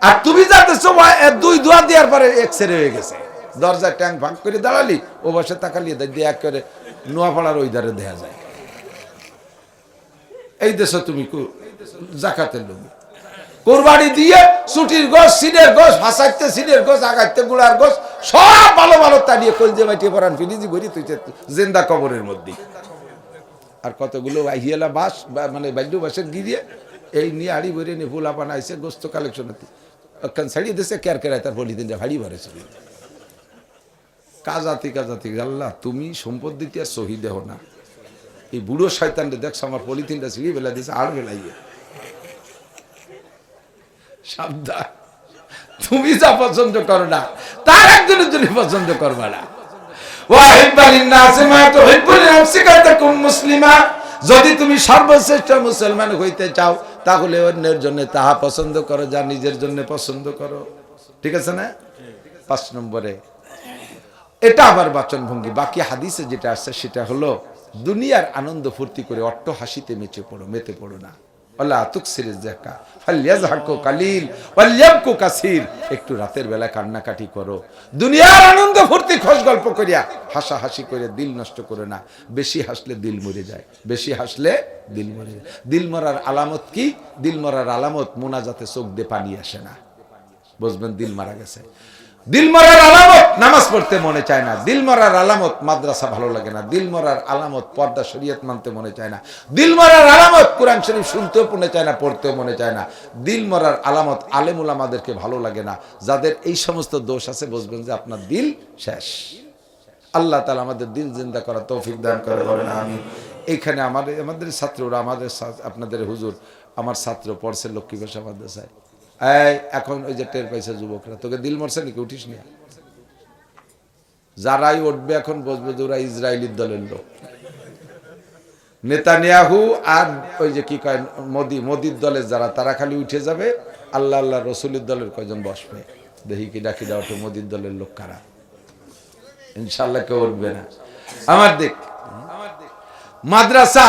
আর তুমি যাতে সময় 2 দোয়া দেওয়ার পরে এক্সরে হয়ে গেছে, দরজায় ট্যাঙ্ক ভাগ করে দাঁড়ালি, ও বসে তাকালিয়ে দিয়ে এক করে নোয়াপাড়ার ওই ধারে দেখা যায়। এই দেশে তুমি জাকাতের লুঙ্গি, কোরবানি দিয়ে ছুটির গোস, সিনের গোস, ফাঁসাইতে সিনের গোস, আগাইতে গুড়ার গোস, সব ভালো ভালো তা নিয়ে কলজে মাইটিয়ে পরান ফিরিজি ভরি তুই জেন্দা কবরের মধ্যে। আর কতগুলো আহিয়েলা বাস, মানে বাল্যু বাসের গিরিয়ে এই নিয়ে হাড়ি ভরে নিয়ে ফুলা বানাইছে গোস্ত কালেকশন হতে, ওখান ছাড়িয়ে দিয়েছে কেয়ার কেরায়, তার বলি দিন হাড়ি ভরেছে। কাজাতি কাজাতি, আল্লাহ তুমি সম্পদ দিতে আর সহি দেহ না। এই বুড়ো শয়তানটা দেখছো আমার পলিথিনটা ছিঁড়িয়ে বেলা দিয়েছে, আর বেলাইয়ে। সাবধান, তুমি যা পছন্দ করো না তার একজনের জন্য পছন্দ করবা না। যদি তুমি সর্বশ্রেষ্ঠ মুসলমান হইতে চাও তাহলে অন্যের জন্য তাহা পছন্দ করো যা নিজের জন্য পছন্দ করো, ঠিক আছে না? 5 নম্বরে এটা আবার বাচন ভঙ্গি। বাকি হাদিসে যেটা আসছে সেটা হলো দুনিয়ার আনন্দ ফুর্তি করে অট্ট হাসিতে মেতে পড়ো না। ওয়ালা তুকসিরিজ যাকা ফালইয়াজহাকু কালিল ওয়ালইয়াবকু কাসীর। একটু রাতের বেলা কান্নাকাটি করো, দুনিয়ার আনন্দ ফুর্তি খোশ গল্প করিয়া হাসাহাসি করে দিল নষ্ট করে না। বেশি হাসলে দিল মরে যায়, বেশি হাসলে দিল মরে যায়। দিল মরার আলামত কি? দিল মরার আলামত মোনাজাতে চোখ দিয়ে পানি আসে না, বুঝবেন দিল মারা গেছে। দিল মরার আলামত নামাজ পড়তে মনে চায় না, দিল মরার আলামত মাদ্রাসা ভালো লাগে না, দিল মরার আলামত পর্দা শরীয়ত মানতে মনে চায় না, দিল মরার আলামত কোরআন শরীফ শুনতেও মনে চায় না, পড়তেও মনে চায় না, দিল মরার আলামত আলেম উলামাদেরকে ভালো লাগে না। যাদের এই সমস্ত দোষ আছে বুঝবেন যে আপনার দিল শেষ। আল্লাহ তাআলা আমাদের দিল জিন্দা করার তৌফিক দান করে, বলেন আমিন। এইখানে আমাদের ছাত্ররা, আপনাদের হুজুর আমার ছাত্র পড়ছে লক্ষ্মী ভাষা মাদ্রাসায়। এখন ওই যে টের পাইছে যুবকরা, তোকে দিল মরছে নাকি, উঠিস না। যারাই উঠবে এখন বসবে যে ওরা ইসরায়েলির দলের লোক, নেতানিয়াহু আর ওই যে কি কয় মোদির দলের যারা, তারা খালি উঠে যাবে। আল্লাহ আল্লাহ রসুলের দলের কয়জন বসবে, দেখি কি ডাকি ওঠে মোদির দলের লোক কারা। ইনশাল্লাহ কেউ উঠবে না। আমার দেখ মাদ্রাসা,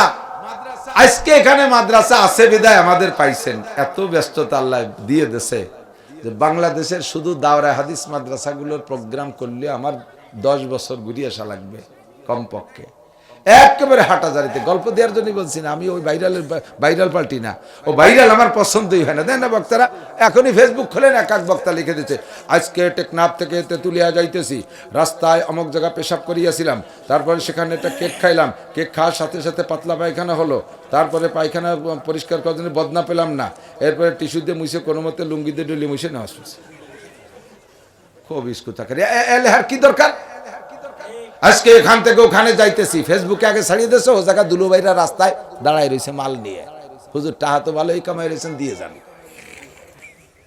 আজকে এখানে মাদ্রাসা আছে বিদায় আমাদের পাইছেন। এত ব্যস্ততা আল্লাহ দিয়ে দেশে যে বাংলাদেশের শুধু দাওরা হাদিস মাদ্রাসাগুলোর প্রোগ্রাম করলে আমার 10 বছর ঘুরিয়ে আসা লাগবে কমপক্ষে। একেবারে হাঁটাজারিতে গল্প দেওয়ার জন্য বলছি না, আমি ওই ভাইরাল পাল্টি না, ও ভাইরাল আমার পছন্দই হয় না। দেন না বক্তারা এখনই ফেসবুক খোলেন, এক বক্তা লিখে দিচ্ছে আজকে টেকনাফ থেকে তেতুলিয়া যাইতেছি, রাস্তায় অমুক জায়গা পেশাব করিয়াছিলাম, তারপরে সেখানে একটা কেক খাইলাম, কেক খাওয়ার সাথে সাথে পাতলা পায়খানা হলো, তারপরে পায়খানা পরিষ্কার করার জন্য বদনা পেলাম না, এরপরে টিস্যু দিয়ে মুছে কোনো মতে লুঙ্গি দিয়ে ডুলি মুছে নেওয়া শুনছি। খুব ইস্কুতা করে এলেহার কি দরকার? আজকে এখান থেকে ওখানে যাইতেছি, ফেসবুকে আগে ছাড়িয়ে দিয়েছে, ও জায়গা দুলুভাইরা রাস্তায় দাঁড়ায় রয়েছে মাল নিয়ে। হুজুর টাহা তো ভালোই কামাই রয়েছেন, দিয়ে যান।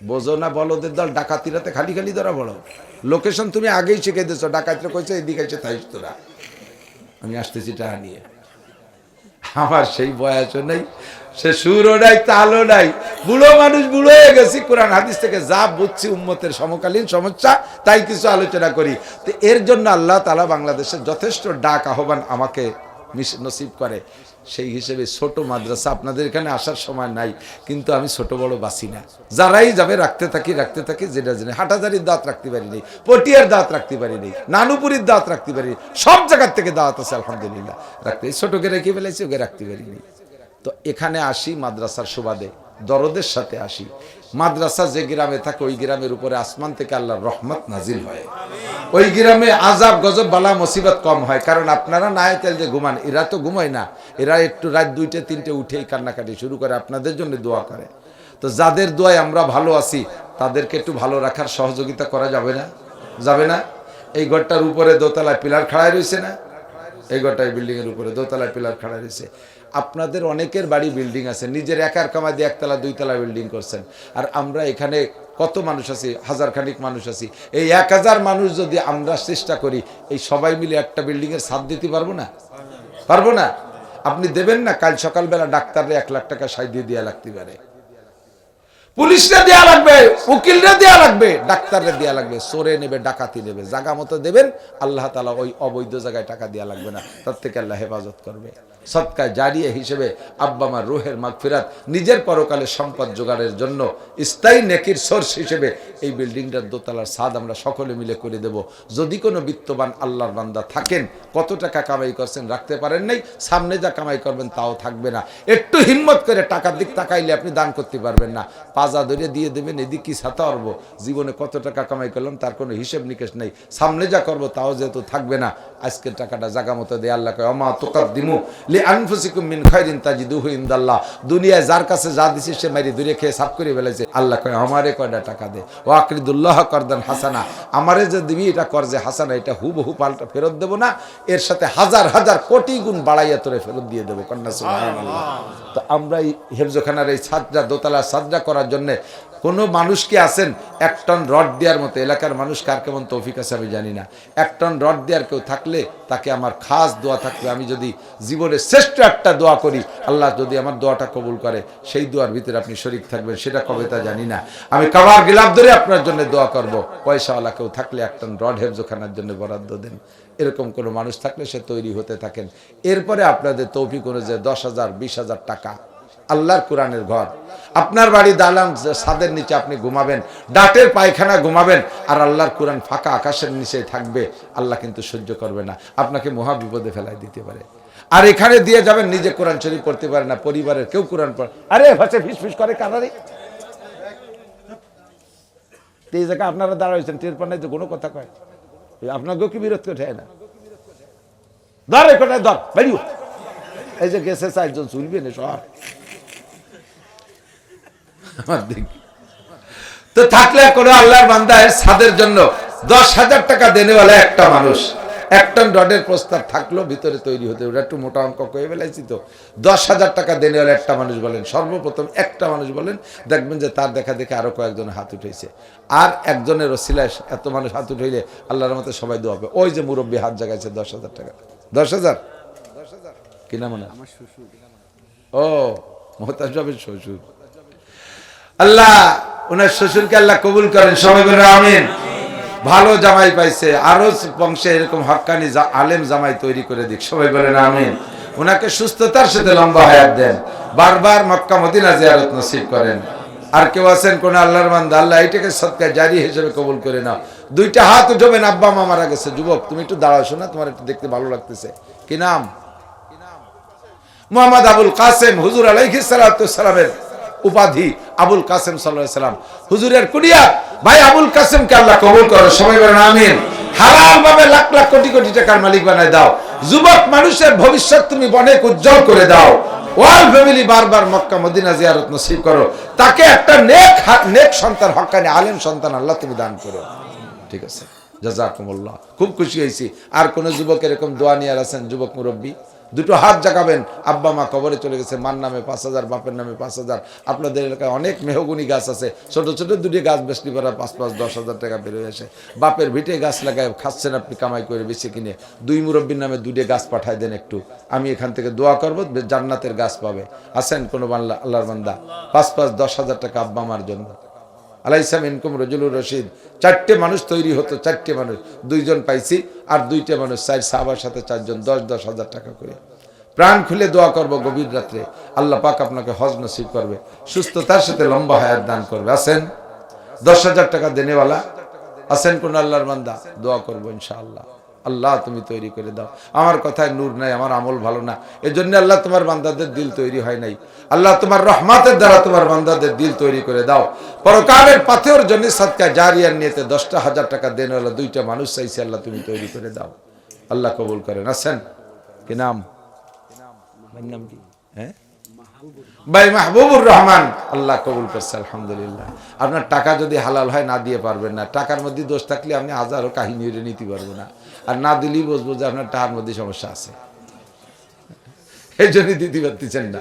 বোঝো না বলদের দল, ডাকাতিরাতে খালি খালি ধরা বড় লোকেশন তুমি আগেই শিখে দিয়েছো, ডাকাতিরা কইছে এদিকে এসে থাইস তোরা, আমি আসতেছি টাকা নিয়ে। আমার সেই বয়সও নেই, সে সুরও নাই, তালও নাই, বুড়ো মানুষ, বুড়ো হয়ে গেছি। কোরআন হাদিস থেকে যা বুঝছি উম্মতের সমকালীন সমস্যা তাই কিছু আলোচনা করি। তো এর জন্য আল্লাহ তাআলা বাংলাদেশের যথেষ্ট ডাক আহ্বান আমাকে নসিব করে। সেই হিসেবে ছোট মাদ্রাসা আপনাদের এখানে আসার সময় নাই, কিন্তু আমি ছোট বড় বাসি না, যারাই যাবে রাখতে থাকি। যেটা জেনে হাটাজারির দাঁত রাখতে পারিনি, পটিয়ার দাঁত রাখতে পারিনি, নানুপুরির দাঁত রাখতে পারিনি, সব জায়গার থেকে দাঁত আছে আলহামদুলিল্লাহ রাখতে। ছোটকে রেখে ফেলেছি, ওকে রাখতে পারিনি। তো এখানে আসি মাদ্রাসার সুবাদে, দরদের সাথে আসি। মাদ্রাসা যে গ্রামে থাকে ওই গ্রামের উপরে আসমান থেকে আল্লাহর রহমত নাজিল হয়, ওই গ্রামে আযাব গজব বালা মুসিবত কম হয়। কারণ আপনারা না তেল যে ঘুমান, এরা তো ঘুমায় না, এরা একটু রাত 2টা 3টে উঠেই কান্নাকাটি শুরু করে, আপনাদের জন্য দোয়া করে। তো যাদের দোয়ায় আমরা ভালো আছি তাদেরকে একটু ভালো রাখার সহযোগিতা করা যাবে না? যাবে না? এই ঘরটার উপরে দোতলায় পিলার খাড়ায় রয়েছে না, এই ঘরটায় বিল্ডিং এর উপরে দোতলায় পিলার খাড়ায় রয়েছে। আপনাদের অনেকের বাড়ি বিল্ডিং আছে, নিজের একার কামাই দিয়ে 1তলা 2তলা বিল্ডিং করছেন। আর আমরা এখানে কত মানুষ আছি, 1000 খানিক মানুষ আছি। এই 1000 মানুষ যদি আমরা চেষ্টা করি, এই সবাই মিলে একটা বিল্ডিং এর ছাদ দিতে পারবো না? পারবো না? আপনি দেবেন না? কাল সকালবেলা ডাক্তাররে 1 লাখ টাকা সাই দিয়ে দেওয়া লাগতে পারে, পুলিশরা দেওয়া লাগবে, উকিলরা দেওয়া লাগবে, ডাক্তাররা দেওয়া লাগবে, চোরে নেবে, ডাকাতি নেবে, জায়গা মতো দেবেন। আল্লাহ তাআলা ওই অবৈধ জায়গায় টাকা দেওয়া লাগবে না, তার থেকে আল্লাহ হেফাজত করবে। সদকায়ে জারিয়া হিসেবে আব্বা মার রুহের মাগফিরাত, নিজের পরকালের সম্পদ জোগাড়ের জন্য স্থায়ী নেকির সোর্স হিসেবে এই বিল্ডিংটার দোতলার ছাদ আমরা সকলে মিলে করে দেব। যদি কোনো বিত্তবান আল্লাহর বান্দা থাকেন, কত টাকা কামাই করছেন রাখতে পারেন নাই, সামনে যা কামাই করবেন তাও থাকবে না, একটু হিম্মত করে টাকার দিক তাকাইলে আপনি দান করতে পারবেন না, পাজা ধরে দিয়ে দেবেন, এদিক কি ছাতা অর্ব, জীবনে কত টাকা কামাই করলাম তার কোনো হিসেব নিকেশ নেই, সামনে যা করবো তাও যেহেতু থাকবে না, আজকের টাকাটা জায়গা মতো দিয়ে আল্লাহ কয় ওমা তুকাদ্দিমু লিআনফুসিকুম মিন খাইরিন তাজিদুহু ইনদাল্লাহ। দুনিয়ায় যার কাছে যা দিছে সে মারি দূরে খেয়ে সাফ করে ফেলেছে। আল্লাহ কয় আমারে কয়টা টাকা দে, ও আকরিদুল্লাহ করদান হাসানা, আমারে যে দিবি এটা করজে হাসানা, এটা হুবহু পাল্টা ফেরত দেবো না, এর সাথে হাজার হাজার কোটি গুণ বাড়াইয়া তোরে ফেরত দিয়ে দেবো। কন্যা সুবহানাল্লাহ। তো আমরা এই হেফজখানার এই ছাদরা, দোতলা ছাদরা করার জন্যে কোনো মানুষ কি আছেন 1 টন রড দেওয়ার মতো? এলাকার মানুষ কার কেমন তৌফিক আছে আমি জানি না। 1 টন রড দেওয়ার কেউ থাকলে তাকে আমার খাস দোয়া থাকবে। আমি যদি জীবনে শ্রেষ্ঠ একটা দোয়া করি, আল্লাহ যদি আমার দোয়াটা কবুল করে, সেই দোয়ার ভিতরে আপনি শরীক থাকবেন, সেটা কবে তা জানি না। আমি কাবার গিলাফ ধরে আপনার জন্য দোয়া করব। পয়সাওয়ালা কেউ থাকলে 1 টন রড হেফজখানার জন্য বরাদ্দ দেন। এরকম কোনো মানুষ থাকলে সে তৈরি হতে থাকেন। এরপরে আপনাদের তৌফিক অনুযায়ী 10,000 20,000 টাকা আল্লাহর কোরআনের ঘর। আপনার বাড়ি দালান ছাদের নিচে আপনি ঘুমাবেন, ডাটের পায়খানা ঘুমাবেন, আর আল্লাহর কোরআন ফাঁকা আকাশের নিচে থাকবে, আল্লাহ কিন্তু সহ্য করবে না, আপনাকে মহা বিপদে ফেলাই দিতে পারে। আর এখানে দিয়ে যাবেন, নিজে কোরআন শরীফ পড়তে পারে না, পরিবারের কেউ কোরআন পড়ে, আরে ভাষা ফিস করে কানারে। এই জায়গায় আপনারা দাঁড়াইছেন, টের পান নাই যে কোনো কথা কয়, আপনাকেও কি বিরোধ করে না? ধর এই কোটায় ধর বেরিও, এই যে গেছে 4 জন চলবে না সব আমার দেখি তো। থাকলে কোনো আল্লাহর বান্দায় ছাদের জন্য 10,000 টাকা দেনেওয়ালা একটা মানুষ, 1 টন রডের প্রস্তাব থাকলো ভিতরে তৈরি হতে, ওটা একটু মোটা অঙ্ক কয়ে ফেলাইছি তো। 10,000 টাকা দেনেওয়ালা একটা মানুষ বলেন, সর্বপ্রথম একটা মানুষ বলেন, দেখবেন যে তার দেখা দেখে আরো কয়েকজন হাত উঠেছে, আর একজনের ওসিলায় এত মানুষ হাত উঠাইলে আল্লাহর মতে সবাই দোয়া হবে। ওই যে মুরব্বী হাত জাগাইছে 10,000 টাকা, 10,000 কিনা মনে ও মোহতাজ সাহেবের শ্বশুর, আল্লাহ ওনার শ্বশুরকে আল্লাহ কবুল করেন, সবাই বলেন আমিন। ভালো জামাই পাইছে, আরো বংশে এরকম হক্কানি আলেম জামাই তৈরি করে দিক, সবাই বলেন আমিন। ওনাকে সুস্থতার সাথে লম্বা হায়াত দেন, বারবার মক্কা মদিনা জিয়ারত নসিব করেন। আর কেউ আছেন কোন আল্লাহর বান্দা, আল্লাহ এইটাকে সদকা জারি হিসেবে কবুল করে নাও। 2টা হাত উঠাবেন, আব্বা মা মারা গেছে, যুবক তুমি একটু দাঁড়াও, শোনা তোমার একটু দেখতে ভালো লাগতেছে, কি নাম? মোহাম্মদ আবুল কাসেম, হুজুর আলাইহিস সালাতু সালামের উপাধি আবুল কাসেম সাল্লাল্লাহু আলাইহি সাল্লাম, হুজুরের কুনিয়া। ভাই আবুল কাসেমকে আল্লাহ কবুল করো, সবাই বলেন আমিন। হালাল ভাবে লাখ লাখ কোটি কোটি টাকার মালিক বানায় দাও, যুবক মানুষের ভবিষ্যৎ তুমি অনেক উজ্জ্বল করে দাও। ওয়াল ফ্যামিলি বারবার মক্কা মদিনা জিয়ারত নসিব করো, তাকে একটা নেক সন্তান, হক্কানি আলেম সন্তান আল্লাহ তুমি দান করো। ঠিক আছে, জাযাকুমুল্লাহ, খুব খুশি হয়েছি। আর কোন যুবক এরকম দোয়া নিয়ে আছেন, যুবক মুরব্বী? 2টো হাত জাগাবেন। আব্বা মা কবরে চলে গেছে, মার নামে 5,000, বাপের নামে 5,000। আপনাদের এলাকায় অনেক মেহগুনি গাছ আছে, ছোট ছোট 2টি গাছ বেশি করা 5-5, 10,000 টাকা বেরোয় আসে। বাপের ভিটে গাছ লাগায় খাচ্ছেন আপনি কামাই করে বেশি কিনে, 2 মুরব্বীর নামে 2টে গাছ পাঠায় দেন একটু, আমি এখান থেকে দোয়া করবো, জান্নাতের গাছ পাবে। আছেন কোনো আল্লাহর বান্দা? 5-5, 10,000 টাকা আব্বা মার জন্য। আলাইসা মিনকুম রাজুলুর রশিদ, 4টে মানুষ তৈরি হতো, 4টে মানুষ, 2 জন পাইছি, আর 2টে মানুষ, 4 সাহাবার সাথে 4 জন, 10,000 টাকা করে। প্রাণ খুলে দোয়া করব, গভীর রাত্রে আল্লাহ পাক আপনাকে হজ নসিব করবে, সুস্থতার সাথে লম্বা হায়াত দান করবে। আছেন 10,000 টাকা দেনেওয়ালা? আছেন কোন আল্লাহর বান্দা? দোয়া করবো ইনশাআল্লাহ। আল্লাহ তুমি তৈরি করে দাও, আমার কথায় নূর নাই, আমার আমল ভালো না, এজন্য আল্লাহ তোমার বান্দাদের দিল তৈরি হয় নাই। আল্লাহ তোমার রহমতের দ্বারা তোমার বান্দাদের দিল তৈরি করে দাও। পরকালের পাথের জন্য সদকা জারিয়ার নিয়তে 10,000 টাকা দেনওয়ালা 2টা মানুষ চাইছে, আল্লাহ তুমি তৈরি করে দাও, আল্লাহ কবুল করেন। আছেন কি নাম? নাম কি? হ্যাঁ ভাই মাহবুবুর রহমান, আল্লাহ কবুল করছে, আলহামদুলিল্লাহ। আপনার টাকা যদি হালাল হয় না দিয়ে পারবেন না, টাকার মধ্যে দোষ থাকলে আপনি হাজারো কাহিনী নিতে পারবো না, আর না দিলেই বুঝবো যে আপনার টাকার মধ্যে সমস্যা আছে, এই জন্যই দিতে পারতেছেন না।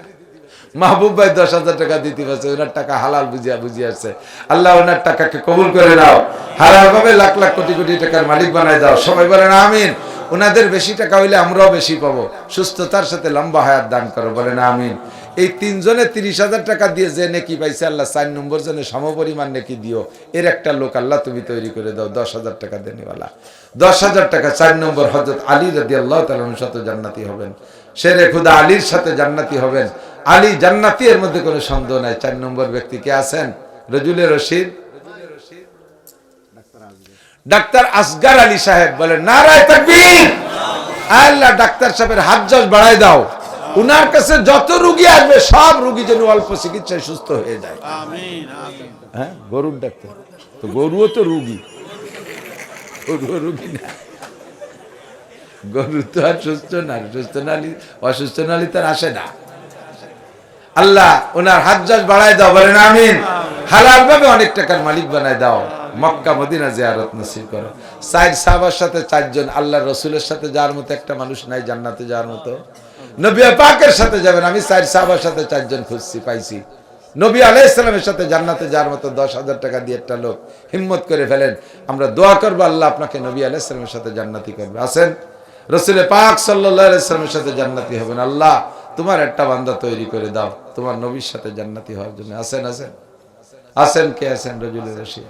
মাহবুব ভাই 10,000 টাকা দিতে পারছে, ওনার টাকা হালাল বুঝিয়ে আসছে, আল্লাহ ওনার টাকাকে কবুল করে নাও, হালাল ভাবে লাখ লাখ কোটি কোটি টাকার মালিক বানায় দাও, সবাই বলেন আমিন। ওনাদের বেশি টাকা হইলে আমরাও বেশি পাবো, সুস্থতার সাথে লম্বা হায়াত দান করো, বলেন আমিন। এই 3 জনে 30,000 টাকা দিয়ে যে নেকি পাইছে, আল্লাহ 4 নম্বর জনে সমপরিমাণ নেকি দিও, এর একটা লোক আল্লাহ তুমি তৈরি করে দাও, 10,000 টাকা দেনেওয়ালা। 10,000 টাকা 4 নম্বর হযরত আলী রাদিয়াল্লাহু তাআলা আনহুর সাথে জান্নাতি হবেন, শেরে খুদা আলীর সাথে জান্নাতি হবেন। আলী জান্নাতি, এর মধ্যে কোনো সন্দেহ নাই। 4 নম্বর ব্যক্তি কে আছেন? রজুলে রশিদ ডাক্তার আসগার আলী সাহেব, বলেন নারায়ে তাকবীর। আল্লাহ ডাক্তার সাহেবের হাত জল বাড়াই দাও, উনার কাছে যত রোগী আসবে সব রোগী যেন অল্প চিকিৎসায় সুস্থ হয়ে যায়। আমিন আমিন। হ্যাঁ, গরুর ডাক্তার তো, গরুও তো রোগী, গরুও রোগী না, গরু তো আর সুস্থ না, সুস্থ নালি অসুস্থ নালি তার আসে না। আল্লাহ ওনার হাত জল বাড়াই দাও, বলেন আমিন। হালাল ভাবে অনেক টাকার মালিক বানায় দাও, মক্কা মদিনা জিয়ারত নসিব করো। 4 সাহাবার সাথে 4 জন, আল্লাহ রসুলের সাথে যাওয়ার মতো একটা মানুষ নাই জান্নাতে যাওয়ার মতো। নবী পাকের সাথে যাবেন, আমি 4 সাহাবার সাথে 4 জন খুঁজছি, পাইছি। নবী আলাইহিস সালামের সাথে জান্নাতে যাওয়ার মতো 10,000 টাকা দিয়ে একটা লোক হিম্মত করে ফেলেন, আমরা দোয়া করবো আল্লাহ আপনাকে নবী আলাইহিস সালামের সাথে জান্নাতি করবে। আছেন রসুল পাক সাল্লাল্লাহু আলাইহি সাল্লামের সাথে জান্নাতি হবেন, আল্লাহ তোমার একটা বান্দা তৈরি করে দাও তোমার নবীর সাথে জান্নাতি হওয়ার জন্য। আছেন আছেন আছেন কে আছেন? রজুলে রশিদ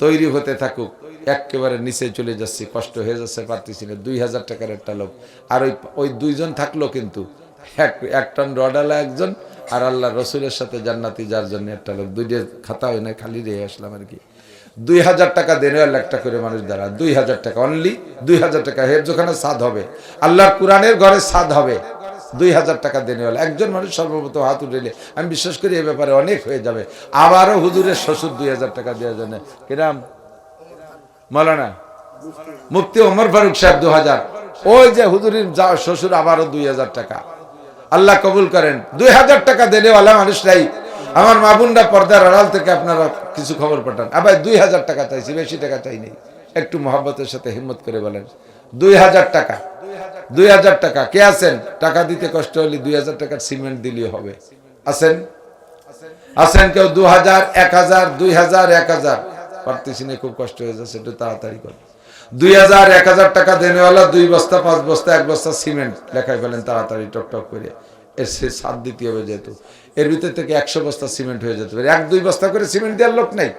তৈরি হতে থাকুক, একেবারে নিচে চলে যাচ্ছি, কষ্ট হয়ে যাচ্ছে, পারতেছি না। 2,000 টাকার একটা লোক, আর ওই 2 জন থাকলো, কিন্তু 1 টন রডালা একজন আর আল্লাহ রসুলের সাথে জান্নাতি যার জন্য একটা লোক, দুইটা খাতা হয় না, খালি রেখে আসলাম আর কি। 2000 টাকা দেনে একটা করে মানুষ দ্বারা 2000 টাকা, অনলি 2000 টাকা হেফজখানা সাদ হবে, আল্লাহর কোরআনের ঘরে সাদ হবে। 2000 টাকা দেনে একজন মানুষ সর্বপ্রথম হাত উঠেলে আমি বিশ্বাস করি এই ব্যাপারে অনেক হয়ে যাবে। আবারও হুজুরের শ্বশুর 2000 টাকা দেওয়ার জন্য, কিরাম মৌলানা মুফতি ওমর ফারুক সাহেব 2000, ওই যে হুজুরের শ্বশুর আবারও 2000 টাকা। আল্লাহ কবুল করেন। 2000 টাকা দেনেওয়ালা মানুষরাই আমার মা বোনরা পর্দার আড়াল থেকে আপনারা কিছু খবর পাঠান। আবার 2000 টাকা চাইছি, বেশি টাকা চাই নেই, একটু মহব্বতের সাথে হিম্মত করে বলেন 2000 টাকা। 2000 টাকা কে আছেন? টাকা দিতে কষ্ট হলে 2000 টাকার সিমেন্ট দিলেও হবে। আছেন? আছেন কেউ? 2000, 1000, 2000, 1000 পারতেছি না, খুব কষ্ট হয়ে যাচ্ছে, একটু তাড়াতাড়ি করে। 2000, 1000 টাকা দেনেওয়ালা 2 বস্তা, 5 বস্তা, 1 বস্তা সিমেন্ট লেখাই ফেলেন তাড়াতাড়ি টক টক করে। এর সে সাত দিতে হবে, যেহেতু এর ভিতর থেকে 100 বস্তা সিমেন্ট হয়ে যেতে পারে। 1-2 বস্তা করে সিমেন্ট দেওয়ার লোক নেই।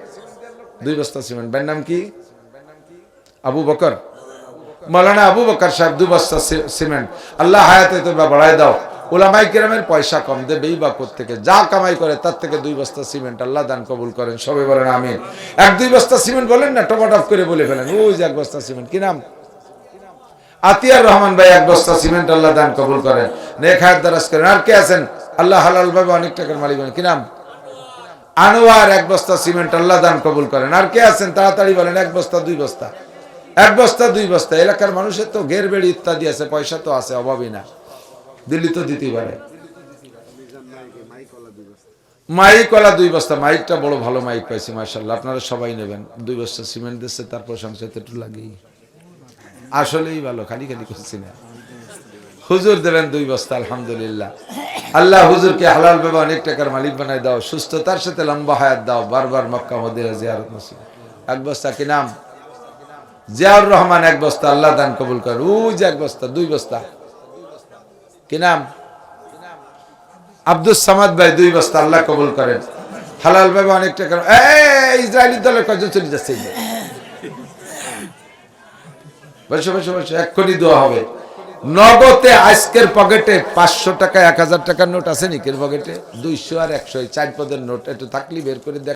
2 বস্তা সিমেন্ট। ভাইয়ের নাম কি? আবু বকর, মৌলানা আবু বকর সাহেব 2 বস্তা সিমেন্ট। আল্লাহ হায়াতে তো বাড়ায় দাও। উলামায়ে কেরামের পয়সা কম, দেবেই বা কোত্থেকে? যা কামাই করে তার থেকে 2 বস্তা সিমেন্ট আল্লাহ দান কবুল করেন। সবাই বলেন আমিন। 1-2 বস্তা সিমেন্ট বলেন না, টপাটপ করে বলে ফেলেন। ওই যে 1 বস্তা সিমেন্ট, কি নাম? আতিয়ার রহমান ভাই 1 বস্তা সিমেন্ট আল্লাহ দান কবুল করেন, নেক হায়াত দারাজ করেন। আর কে আছেন? আল্লাহ হালাল ভাবে অনেক টাকার মালিক বলেন, কি নাম? আনোয়ার 1 বস্তা সিমেন্ট আল্লাহ দান কবুল করেন। আর কে আছেন? তাড়াতাড়ি বলেন। 1 বস্তা, 2 বস্তা, 1 বস্তা, 2 বস্তা। এলাকার মানুষের তো ঘের বেড়ি ইত্যাদি আছে, পয়সা তো আছে, অভাবই না। দিল্লি তো দিতে পারে। মাইক ওলা 2 বস্তা। মাইকটা বড় ভালো মাইক পাইছি মাশাআল্লাহ, আপনারা সবাই নেবেন। 2 বস্তা সিমেন্ট দিচ্ছে, তার প্রশংসা একটু লাগেই, আসলেই ভালো, খালি খালি করছি না। হুজুর দেবেন 2 বস্তা, আলহামদুলিল্লাহ। আল্লাহ হুজুরকে হালাল ভাবে অনেক টাকার মালিক বানায় দাও, সুস্থতার সাথে লম্বা হায়াত দাও, বারবার মক্কা মদিনা জিয়ারত নসিব। 1 বস্তা, কি নাম? জিয়াউর রহমান 1 বস্তা আল্লাহ দান কবুল করেন। ওই যে 1 বস্তা, 2 বস্তা, কি নাম? আব্দুল সামাদ ভাই 2 বস্তা আল্লাহ কবুল করেন। হালাল ভাবে অনেক টাকার। ইসরায়েলি দলের কজন চলে যাচ্ছে? বসে বসে বসে, এক্ষুনি দোয়া হবে। নগদে আজকের পকেটে 500 টাকা, 1000 টাকার নোট আছে নিকের পকেটে, 200 আর 100, 4 পদের নোট, একটু থাকলে বের করে দেখ।